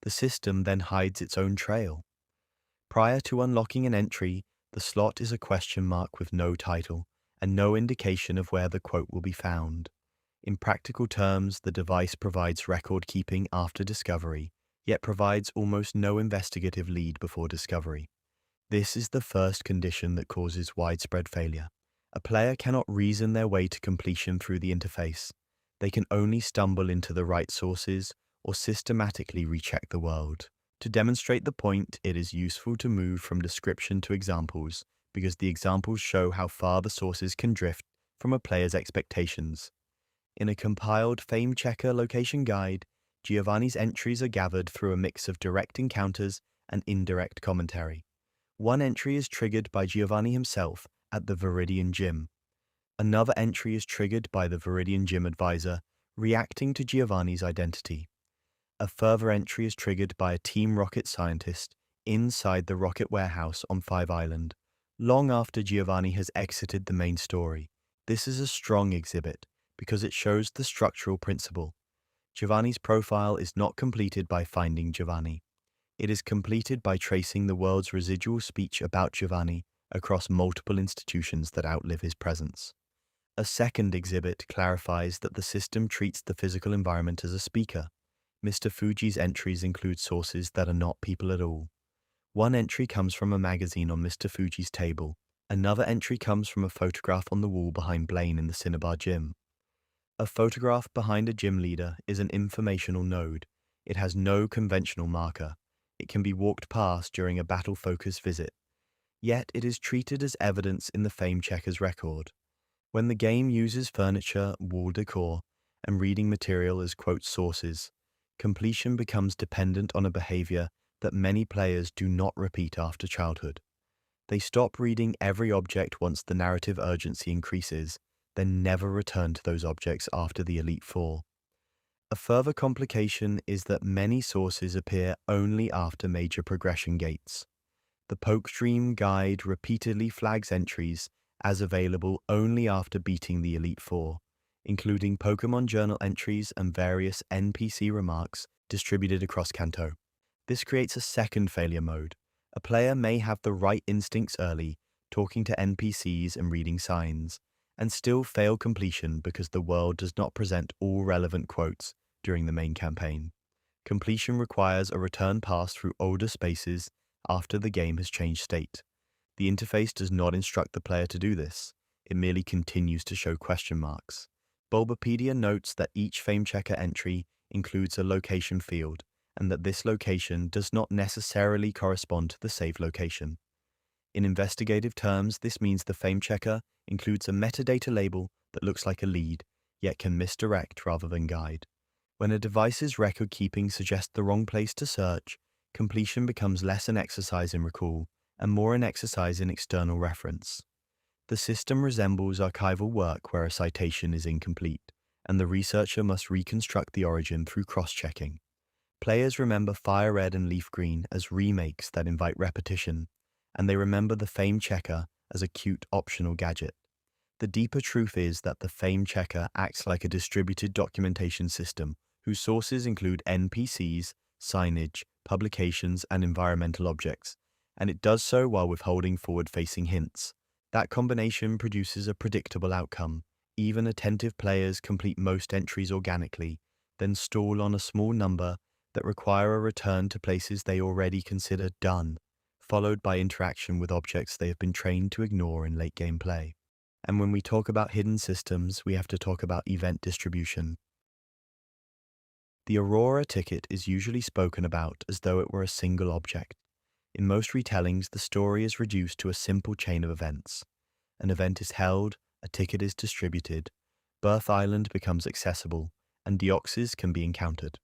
The system then hides its own trail. Prior to unlocking an entry, the slot is a question mark with no title and no indication of where the quote will be found. In practical terms, the device provides record keeping after discovery, yet provides almost no investigative lead before discovery. This is the first condition that causes widespread failure. A player cannot reason their way to completion through the interface. They can only stumble into the right sources or systematically recheck the world. To demonstrate the point, it is useful to move from description to examples, because the examples show how far the sources can drift from a player's expectations. In a compiled Fame Checker location guide, Giovanni's entries are gathered through a mix of direct encounters and indirect commentary. One entry is triggered by Giovanni himself at the Viridian Gym. Another entry is triggered by the Viridian Gym advisor reacting to Giovanni's identity. A further entry is triggered by a Team Rocket scientist inside the rocket warehouse on Five Island, long after Giovanni has exited the main story. This is a strong exhibit because it shows the structural principle. Giovanni's profile is not completed by finding Giovanni. It is completed by tracing the world's residual speech about Giovanni across multiple institutions that outlive his presence. A second exhibit clarifies that the system treats the physical environment as a speaker. Mr. Fuji's entries include sources that are not people at all. One entry comes from a magazine on Mr. Fuji's table. Another entry comes from a photograph on the wall behind Blaine in the Cinnabar gym. A photograph behind a gym leader is an informational node. It has no conventional marker. It can be walked past during a battle-focused visit. Yet it is treated as evidence in the Fame Checker's record. When the game uses furniture, wall decor, and reading material as quote sources, completion becomes dependent on a behavior that many players do not repeat after childhood. They stop reading every object once the narrative urgency increases, then never return to those objects after the Elite Four. A further complication is that many sources appear only after major progression gates. The Poke Dream guide repeatedly flags entries as available only after beating the Elite Four, including Pokémon Journal entries and various NPC remarks distributed across Kanto. This creates a second failure mode. A player may have the right instincts early, talking to NPCs and reading signs, and still fail completion because the world does not present all relevant quotes during the main campaign. Completion requires a return pass through older spaces after the game has changed state. The interface does not instruct the player to do this. It merely continues to show question marks. Bulbapedia notes that each Fame Checker entry includes a location field, and that this location does not necessarily correspond to the save location. In investigative terms, this means the Fame Checker includes a metadata label that looks like a lead, yet can misdirect rather than guide. When a device's record keeping suggests the wrong place to search, completion becomes less an exercise in recall and more an exercise in external reference. The system resembles archival work where a citation is incomplete, and the researcher must reconstruct the origin through cross-checking. Players remember FireRed and LeafGreen as remakes that invite repetition, and they remember the Fame Checker as a cute optional gadget. The deeper truth is that the Fame Checker acts like a distributed documentation system whose sources include NPCs, signage, publications, and environmental objects, and it does so while withholding forward-facing hints. That combination produces a predictable outcome. Even attentive players complete most entries organically, then stall on a small number that require a return to places they already consider done, followed by interaction with objects they have been trained to ignore in late-game play. And when we talk about hidden systems, we have to talk about event distribution. The Aurora ticket is usually spoken about as though it were a single object. In most retellings, the story is reduced to a simple chain of events. An event is held, a ticket is distributed, Birth Island becomes accessible, and Deoxys can be encountered.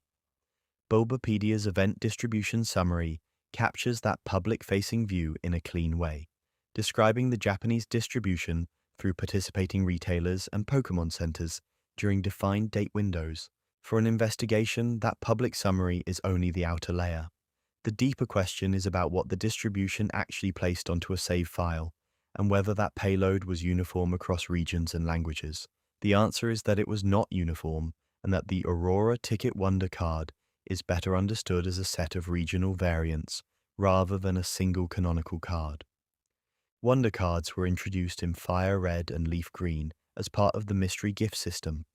Bulbapedia's event distribution summary captures that public-facing view in a clean way, describing the Japanese distribution through participating retailers and Pokémon centers during defined date windows. For an investigation, that public summary is only the outer layer. The deeper question is about what the distribution actually placed onto a save file, and whether that payload was uniform across regions and languages. The answer is that it was not uniform, and that the Aurora Ticket Wonder card is better understood as a set of regional variants, rather than a single canonical card. Wonder cards were introduced in FireRed and LeafGreen as part of the mystery gift system.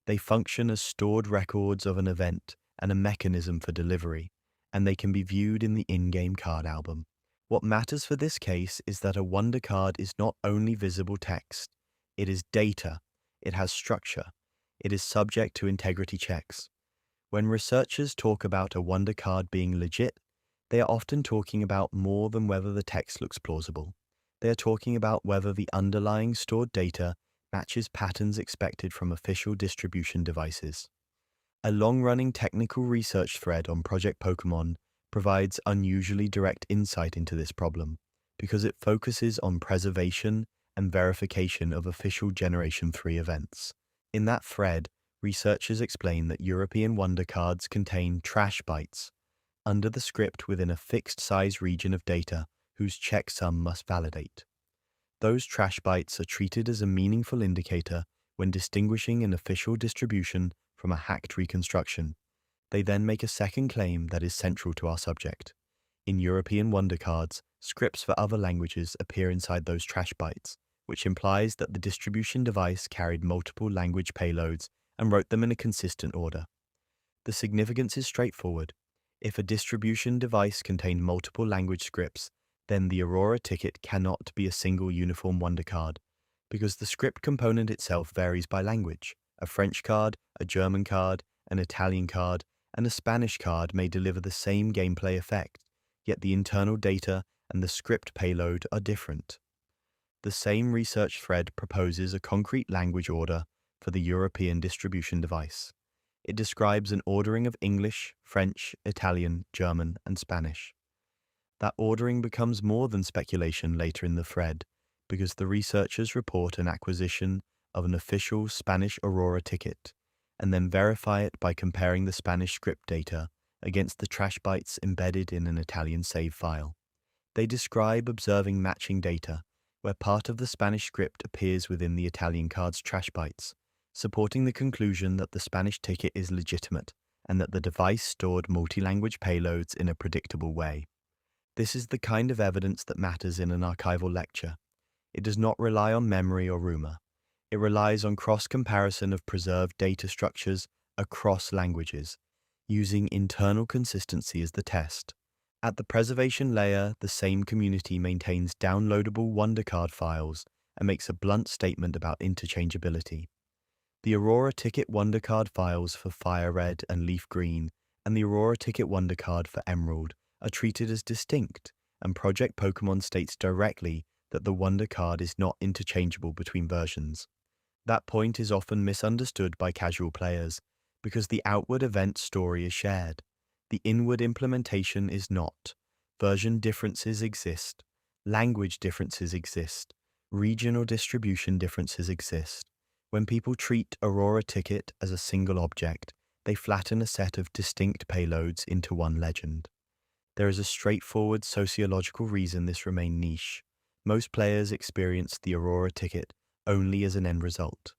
They function as stored records of an event and a mechanism for delivery, and they can be viewed in the in-game card album. What matters for this case is that a wonder card is not only visible text, it is data, it has structure, it is subject to integrity checks. When researchers talk about a wonder card being legit, they are often talking about more than whether the text looks plausible. They are talking about whether the underlying stored data matches patterns expected from official distribution devices. A long-running technical research thread on Project Pokémon provides unusually direct insight into this problem because it focuses on preservation and verification of official Generation 3 events. In that thread, researchers explain that European Wonder cards contain trash bytes under the script within a fixed size region of data whose checksum must validate. Those trash bytes are treated as a meaningful indicator when distinguishing an official distribution from a hacked reconstruction. They then make a second claim that is central to our subject. In European Wonder cards, scripts for other languages appear inside those trash bytes, which implies that the distribution device carried multiple language payloads and wrote them in a consistent order. The significance is straightforward. If a distribution device contained multiple language scripts, then the Aurora ticket cannot be a single uniform Wonder card, because the script component itself varies by language. A French card, a German card, an Italian card, and a Spanish card may deliver the same gameplay effect, yet the internal data and the script payload are different. The same research thread proposes a concrete language order for the European distribution device. It describes an ordering of English, French, Italian, German, and Spanish. That ordering becomes more than speculation later in the thread, because the researchers report an acquisition of an official Spanish Aurora ticket, and then verify it by comparing the Spanish script data against the trash bytes embedded in an Italian save file. They describe observing matching data, where part of the Spanish script appears within the Italian card's trash bytes, supporting the conclusion that the Spanish ticket is legitimate and that the device stored multi-language payloads in a predictable way. This is the kind of evidence that matters in an archival lecture. It does not rely on memory or rumor. It relies on cross-comparison of preserved data structures across languages, using internal consistency as the test. At the preservation layer, the same community maintains downloadable WonderCard files and makes a blunt statement about interchangeability. The Aurora Ticket WonderCard files for FireRed and LeafGreen and the Aurora Ticket WonderCard for Emerald are treated as distinct, and Project Pokémon states directly that the Wonder card is not interchangeable between versions. That point is often misunderstood by casual players, because the outward event story is shared. The inward implementation is not. Version differences exist. Language differences exist. Regional distribution differences exist. When people treat Aurora Ticket as a single object, they flatten a set of distinct payloads into one legend. There is a straightforward sociological reason this remained niche. Most players experienced the Aurora Ticket only as an end result.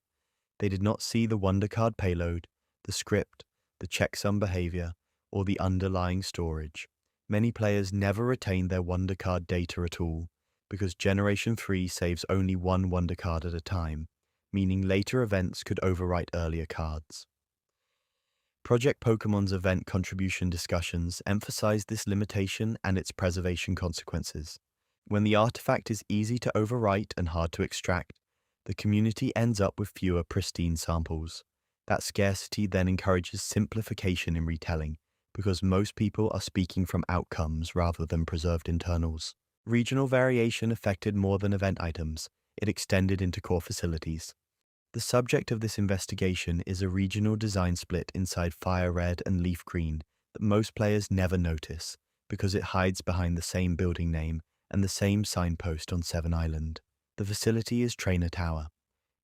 They did not see the Wonder Card payload, the script, the checksum behavior, or the underlying storage. Many players never retained their Wonder Card data at all, because Generation 3 saves only one Wonder Card at a time, meaning later events could overwrite earlier cards. Project Pokémon's event contribution discussions emphasize this limitation and its preservation consequences. When the artifact is easy to overwrite and hard to extract, the community ends up with fewer pristine samples. That scarcity then encourages simplification in retelling, because most people are speaking from outcomes rather than preserved internals. Regional variation affected more than event items. It extended into core facilities. The subject of this investigation is a regional design split inside FireRed and LeafGreen that most players never notice, because it hides behind the same building name and the same signpost on Sevii Island. The facility is Trainer Tower.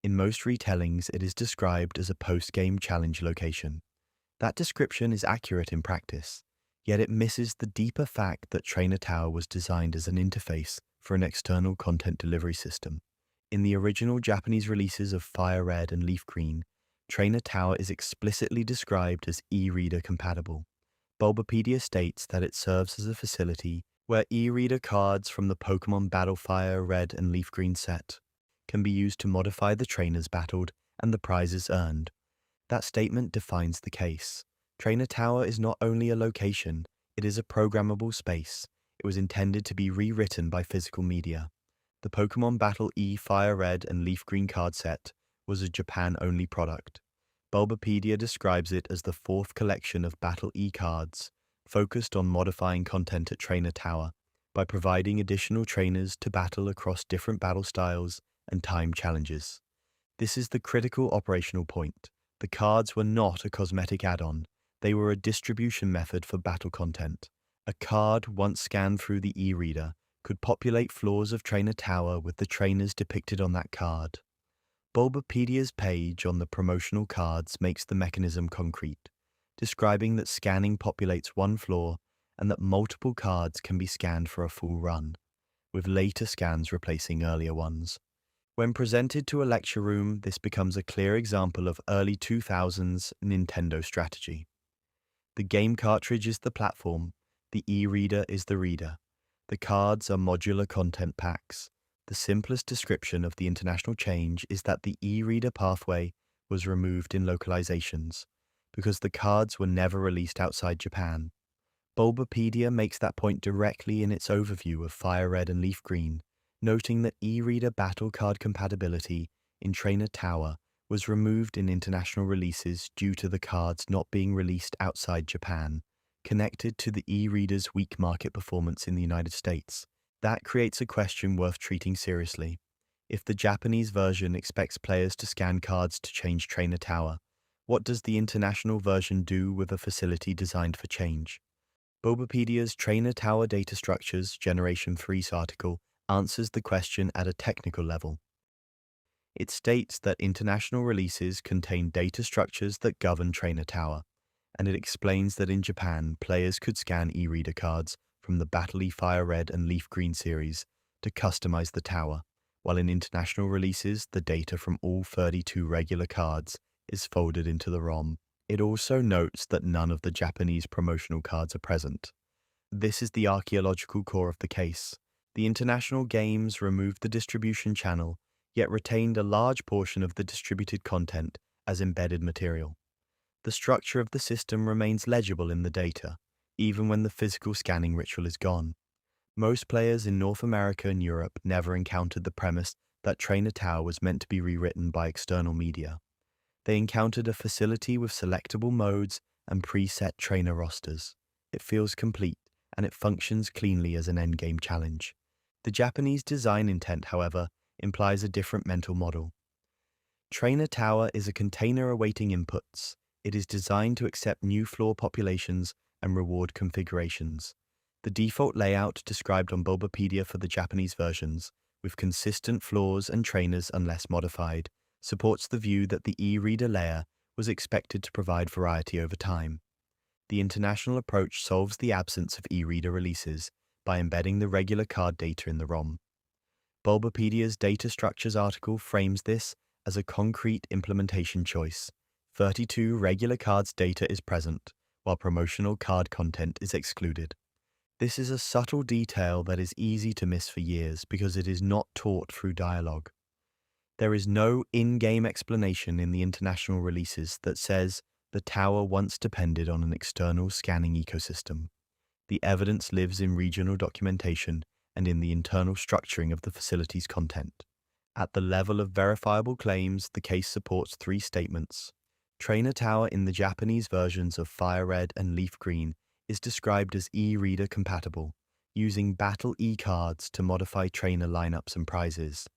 In most retellings, it is described as a post-game challenge location. That description is accurate in practice, yet it misses the deeper fact that Trainer Tower was designed as an interface for an external content delivery system. In the original Japanese releases of FireRed and LeafGreen, Trainer Tower is explicitly described as e-reader compatible. Bulbapedia states that it serves as a facility where e-reader cards from the Pokémon Battle FireRed and LeafGreen set can be used to modify the trainers battled and the prizes earned. That statement defines the case. Trainer Tower is not only a location, it is a programmable space. It was intended to be rewritten by physical media. The Pokémon Battle E FireRed and LeafGreen card set was a Japan-only product. Bulbapedia describes it as the fourth collection of Battle E cards, focused on modifying content at Trainer Tower by providing additional trainers to battle across different battle styles and time challenges. This is the critical operational point. The cards were not a cosmetic add-on, they were a distribution method for battle content. A card, once scanned through the e-reader, could populate floors of Trainer Tower with the trainers depicted on that card. Bulbapedia's page on the promotional cards makes the mechanism concrete, describing that scanning populates one floor and that multiple cards can be scanned for a full run, with later scans replacing earlier ones. When presented to a lecture room, this becomes a clear example of early 2000s Nintendo strategy. The game cartridge is the platform, the e-reader is the reader. The cards are modular content packs. The simplest description of the international change is that the e-reader pathway was removed in localizations, because the cards were never released outside Japan. Bulbapedia makes that point directly in its overview of FireRed and LeafGreen, noting that e-reader battle card compatibility in Trainer Tower was removed in international releases due to the cards not being released outside Japan, connected to the e-reader's weak market performance in the United States. That creates a question worth treating seriously. If the Japanese version expects players to scan cards to change Trainer Tower, what does the international version do with a facility designed for change? Bulbapedia's Trainer Tower Data Structures Generation 3's article answers the question at a technical level. It states that international releases contain data structures that govern Trainer Tower, and it explains that in Japan, players could scan e-reader cards from the Battle E FireRed and LeafGreen series to customize the tower, while in international releases, the data from all 32 regular cards is folded into the ROM. It also notes that none of the Japanese promotional cards are present. This is the archaeological core of the case. The international games removed the distribution channel, yet retained a large portion of the distributed content as embedded material. The structure of the system remains legible in the data, even when the physical scanning ritual is gone. Most players in North America and Europe never encountered the premise that Trainer Tower was meant to be rewritten by external media. They encountered a facility with selectable modes and preset trainer rosters. It feels complete, and it functions cleanly as an endgame challenge. The Japanese design intent, however, implies a different mental model. Trainer Tower is a container awaiting inputs. It is designed to accept new floor populations and reward configurations. The default layout described on Bulbapedia for the Japanese versions, with consistent floors and trainers unless modified, supports the view that the e-reader layer was expected to provide variety over time. The international approach solves the absence of e-reader releases by embedding the regular card data in the ROM. Bulbapedia's Data Structures article frames this as a concrete implementation choice. 32 regular cards data is present, while promotional card content is excluded. This is a subtle detail that is easy to miss for years because it is not taught through dialogue. There is no in-game explanation in the international releases that says the tower once depended on an external scanning ecosystem. The evidence lives in regional documentation and in the internal structuring of the facility's content. At the level of verifiable claims, the case supports 3 statements. Trainer Tower in the Japanese versions of FireRed and LeafGreen is described as e-reader compatible, using Battle E cards to modify trainer lineups and prizes.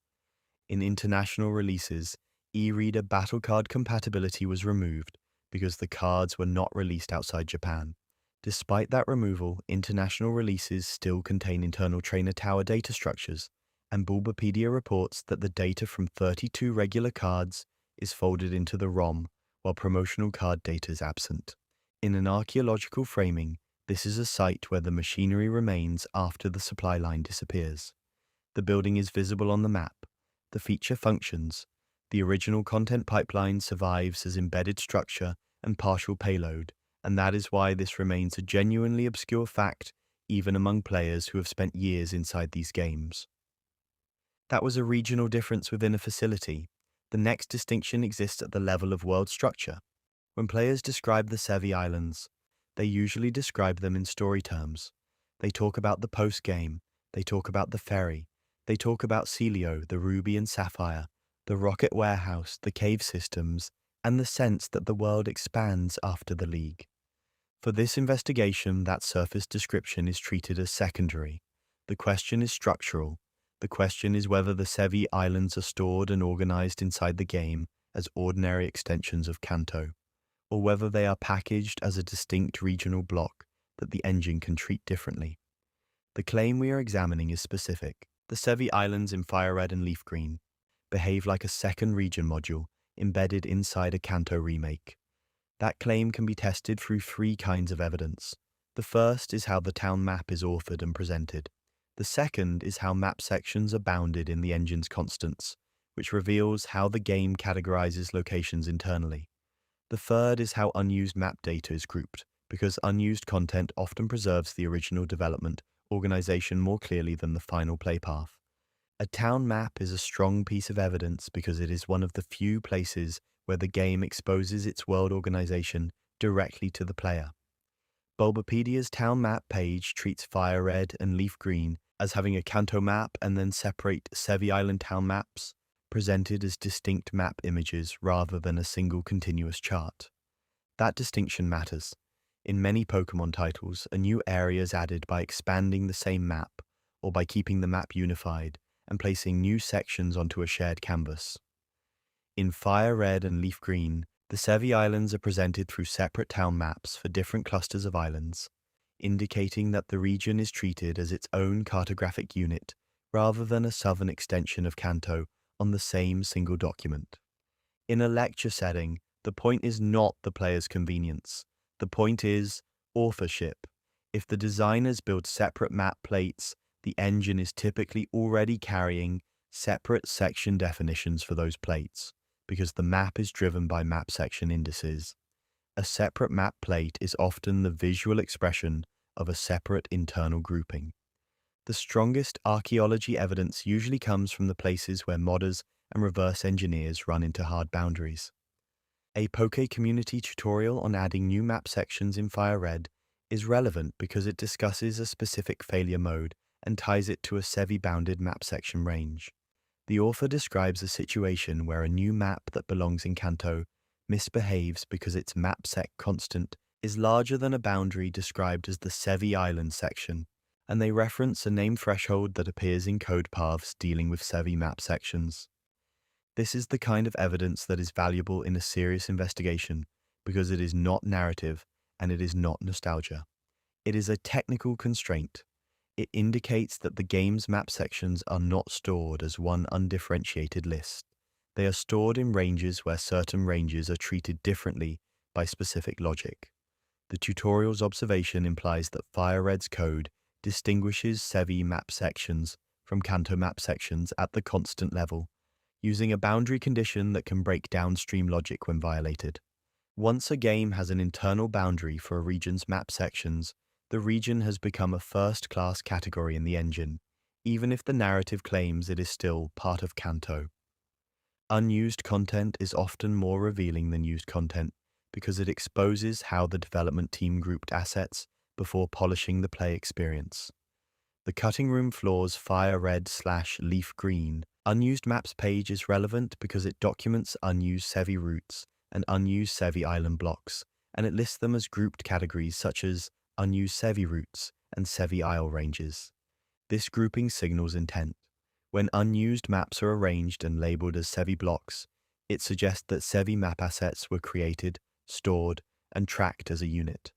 In international releases, e-reader battle card compatibility was removed because the cards were not released outside Japan. Despite that removal, international releases still contain internal Trainer Tower data structures, and Bulbapedia reports that the data from 32 regular cards is folded into the ROM, while promotional card data is absent. In an archaeological framing, this is a site where the machinery remains after the supply line disappears. The building is visible on the map. The feature functions. The original content pipeline survives as embedded structure and partial payload, and that is why this remains a genuinely obscure fact even among players who have spent years inside these games. That was a regional difference within a facility. The next distinction exists at the level of world structure. When players describe the Sevii Islands, they usually describe them in story terms. They talk about the post-game, they talk about the ferry, they talk about Celio, the ruby and sapphire, the rocket warehouse, the cave systems, and the sense that the world expands after the League. For this investigation, that surface description is treated as secondary. The question is structural. The question is whether the Sevii Islands are stored and organized inside the game as ordinary extensions of Kanto, or whether they are packaged as a distinct regional block that the engine can treat differently. The claim we are examining is specific. The Sevii Islands in FireRed and LeafGreen behave like a second region module embedded inside a Kanto remake. That claim can be tested through three kinds of evidence. The first is how the town map is authored and presented. The second is how map sections are bounded in the engine's constants, which reveals how the game categorizes locations internally. The third is how unused map data is grouped, because unused content often preserves the original development organization more clearly than the final play path. A town map is a strong piece of evidence because it is one of the few places where the game exposes its world organization directly to the player. Bulbapedia's town map page treats FireRed and LeafGreen as having a Kanto map and then separate Sevii Island town maps, presented as distinct map images rather than a single continuous chart. That distinction matters. In many Pokémon titles, a new area is added by expanding the same map, or by keeping the map unified and placing new sections onto a shared canvas. In FireRed and LeafGreen, the Sevii Islands are presented through separate town maps for different clusters of islands, indicating that the region is treated as its own cartographic unit rather than a southern extension of Kanto on the same single document. In a lecture setting, the point is not the player's convenience. The point is authorship. If the designers build separate map plates, the engine is typically already carrying separate section definitions for those plates, because the map is driven by map section indices. A separate map plate is often the visual expression of a separate internal grouping. The strongest archaeology evidence usually comes from the places where modders and reverse engineers run into hard boundaries. A Poké community tutorial on adding new map sections in FireRed is relevant because it discusses a specific failure mode and ties it to a Sevii-bounded map section range. The author describes a situation where a new map that belongs in Kanto misbehaves because its mapsec constant is larger than a boundary described as the Sevii Island section, and they reference a name threshold that appears in code paths dealing with Sevii map sections. This is the kind of evidence that is valuable in a serious investigation because it is not narrative and it is not nostalgia. It is a technical constraint. It indicates that the game's map sections are not stored as one undifferentiated list. They are stored in ranges where certain ranges are treated differently by specific logic. The tutorial's observation implies that FireRed's code distinguishes Sevii map sections from Kanto map sections at the constant level, using a boundary condition that can break downstream logic when violated. Once a game has an internal boundary for a region's map sections, the region has become a first-class category in the engine, even if the narrative claims it is still part of Kanto. Unused content is often more revealing than used content because it exposes how the development team grouped assets before polishing the play experience. The Cutting Room Floor's FireRed/LeafGreen unused maps page is relevant because it documents unused Sevii routes and unused Sevii Island blocks, and it lists them as grouped categories such as unused Sevii routes and Sevii Isle ranges. This grouping signals intent. When unused maps are arranged and labeled as Sevii blocks, it suggests that Sevii map assets were created, stored, and tracked as a unit.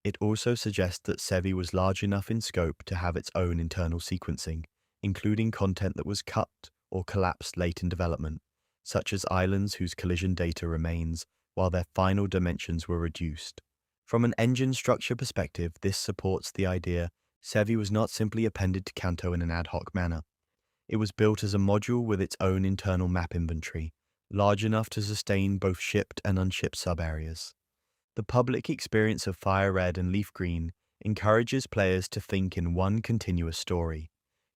It also suggests that Sevii was large enough in scope to have its own internal sequencing, including content that was cut or collapsed late in development, such as islands whose collision data remains while their final dimensions were reduced. From an engine structure perspective, this supports the idea Sevii was not simply appended to Kanto in an ad hoc manner. It was built as a module with its own internal map inventory, large enough to sustain both shipped and unshipped sub-areas. The public experience of FireRed and LeafGreen encourages players to think in one continuous story.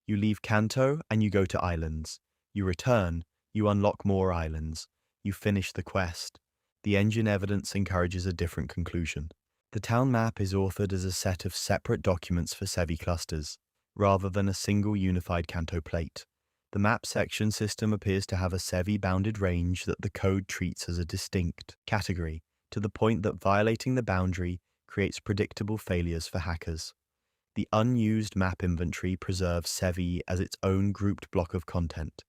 You leave Kanto and you go to islands. You return, you unlock more islands. You finish the quest. The engine evidence encourages a different conclusion. The town map is authored as a set of separate documents for Sevii clusters, rather than a single unified Kanto plate. The map section system appears to have a Sevii-bounded range that the code treats as a distinct category, to the point that violating the boundary creates predictable failures for hackers. The unused map inventory preserves Sevii as its own grouped block of content.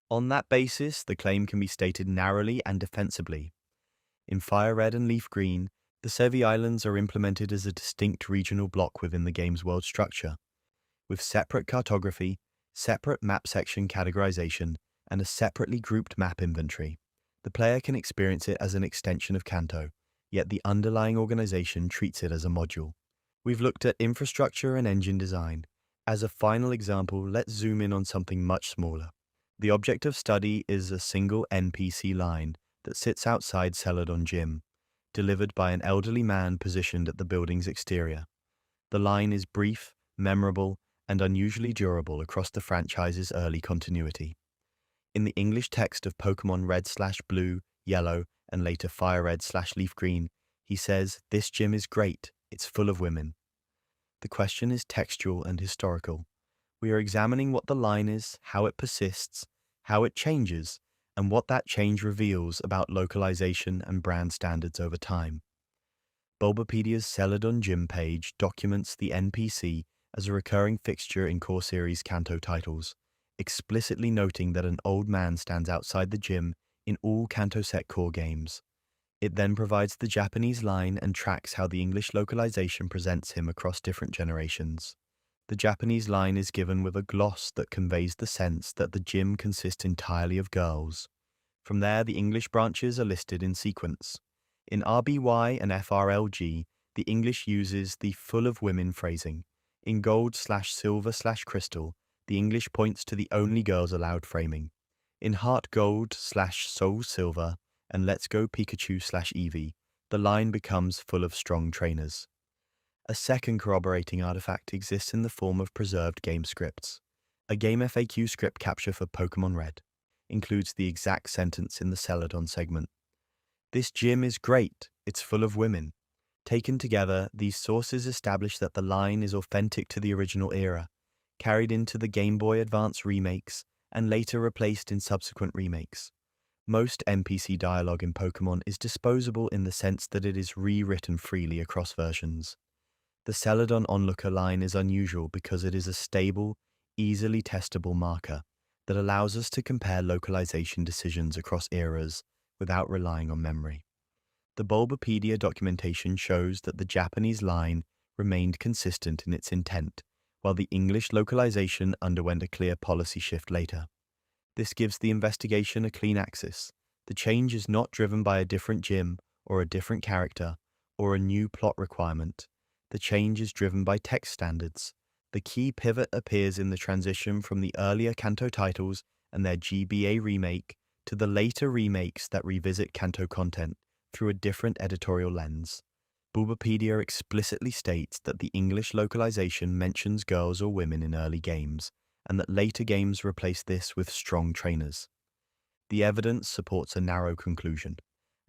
On that basis, the claim can be stated narrowly and defensibly. In FireRed and LeafGreen, the Sevii Islands are implemented as a distinct regional block within the game's world structure, with separate cartography, separate map section categorization, and a separately grouped map inventory. The player can experience it as an extension of Kanto, yet the underlying organization treats it as a module. We've looked at infrastructure and engine design. As a final example, let's zoom in on something much smaller. The object of study is a single NPC line that sits outside Celadon Gym, delivered by an elderly man positioned at the building's exterior. The line is brief, memorable, and unusually durable across the franchise's early continuity. In the English text of Pokémon Red/Blue, Yellow, and later FireRed/LeafGreen, he says, "This gym is great, it's full of women." The question is textual and historical. We are examining what the line is, how it persists, how it changes, and what that change reveals about localization and brand standards over time. Bulbapedia's Celadon Gym page documents the NPC as a recurring fixture in core series Kanto titles, explicitly noting that an old man stands outside the gym in all Kanto set core games. It then provides the Japanese line and tracks how the English localization presents him across different generations. The Japanese line is given with a gloss that conveys the sense that the gym consists entirely of girls. From there, the English branches are listed in sequence. In RBY and FRLG, the English uses the full of women phrasing. In gold/silver/crystal, the English points to the only girls allowed framing. In heart gold/soul silver and let's go Pikachu/Eevee, the line becomes full of strong trainers. A second corroborating artifact exists in the form of preserved game scripts. A game FAQ script capture for Pokémon Red includes the exact sentence in the Celadon segment. "This gym is great, it's full of women." Taken together, these sources establish that the line is authentic to the original era, carried into the Game Boy Advance remakes, and later replaced in subsequent remakes. Most NPC dialogue in Pokémon is disposable in the sense that it is rewritten freely across versions. The Celadon onlooker line is unusual because it is a stable, easily testable marker that allows us to compare localization decisions across eras without relying on memory. The Bulbapedia documentation shows that the Japanese line remained consistent in its intent, while the English localization underwent a clear policy shift later. This gives the investigation a clean axis. The change is not driven by a different gym or a different character or a new plot requirement. The change is driven by text standards. The key pivot appears in the transition from the earlier Kanto titles and their GBA remake to the later remakes that revisit Kanto content through a different editorial lens. Bulbapedia explicitly states that the English localization mentions girls or women in early games, and that later games replace this with strong trainers. The evidence supports a narrow conclusion.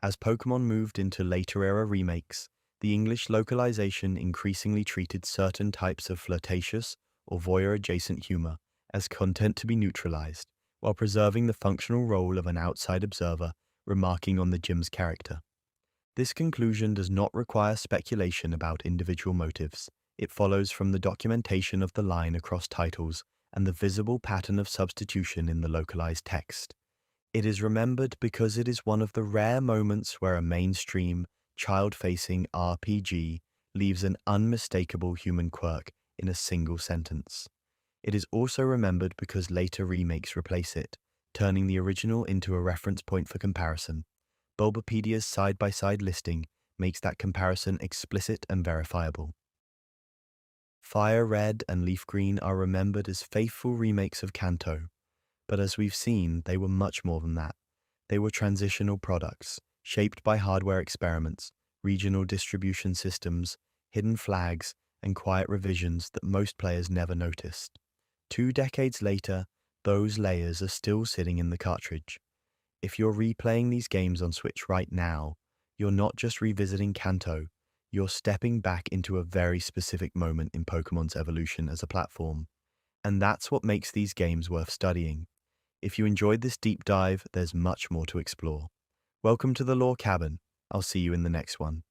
As Pokémon moved into later era remakes, the English localization increasingly treated certain types of flirtatious or voyeur-adjacent humor as content to be neutralized, while preserving the functional role of an outside observer remarking on the gym's character. This conclusion does not require speculation about individual motives. It follows from the documentation of the line across titles and the visible pattern of substitution in the localized text. It is remembered because it is one of the rare moments where a mainstream, child-facing RPG leaves an unmistakable human quirk in a single sentence. It is also remembered because later remakes replace it, turning the original into a reference point for comparison. Bulbapedia's side-by-side listing makes that comparison explicit and verifiable. FireRed and LeafGreen are remembered as faithful remakes of Kanto, but as we've seen, they were much more than that. They were transitional products, shaped by hardware experiments, regional distribution systems, hidden flags, and quiet revisions that most players never noticed. 2 decades later, those layers are still sitting in the cartridge. If you're replaying these games on Switch right now, you're not just revisiting Kanto, you're stepping back into a very specific moment in Pokemon's evolution as a platform. And that's what makes these games worth studying. If you enjoyed this deep dive, there's much more to explore. Welcome to the Lore Cabin. I'll see you in the next one.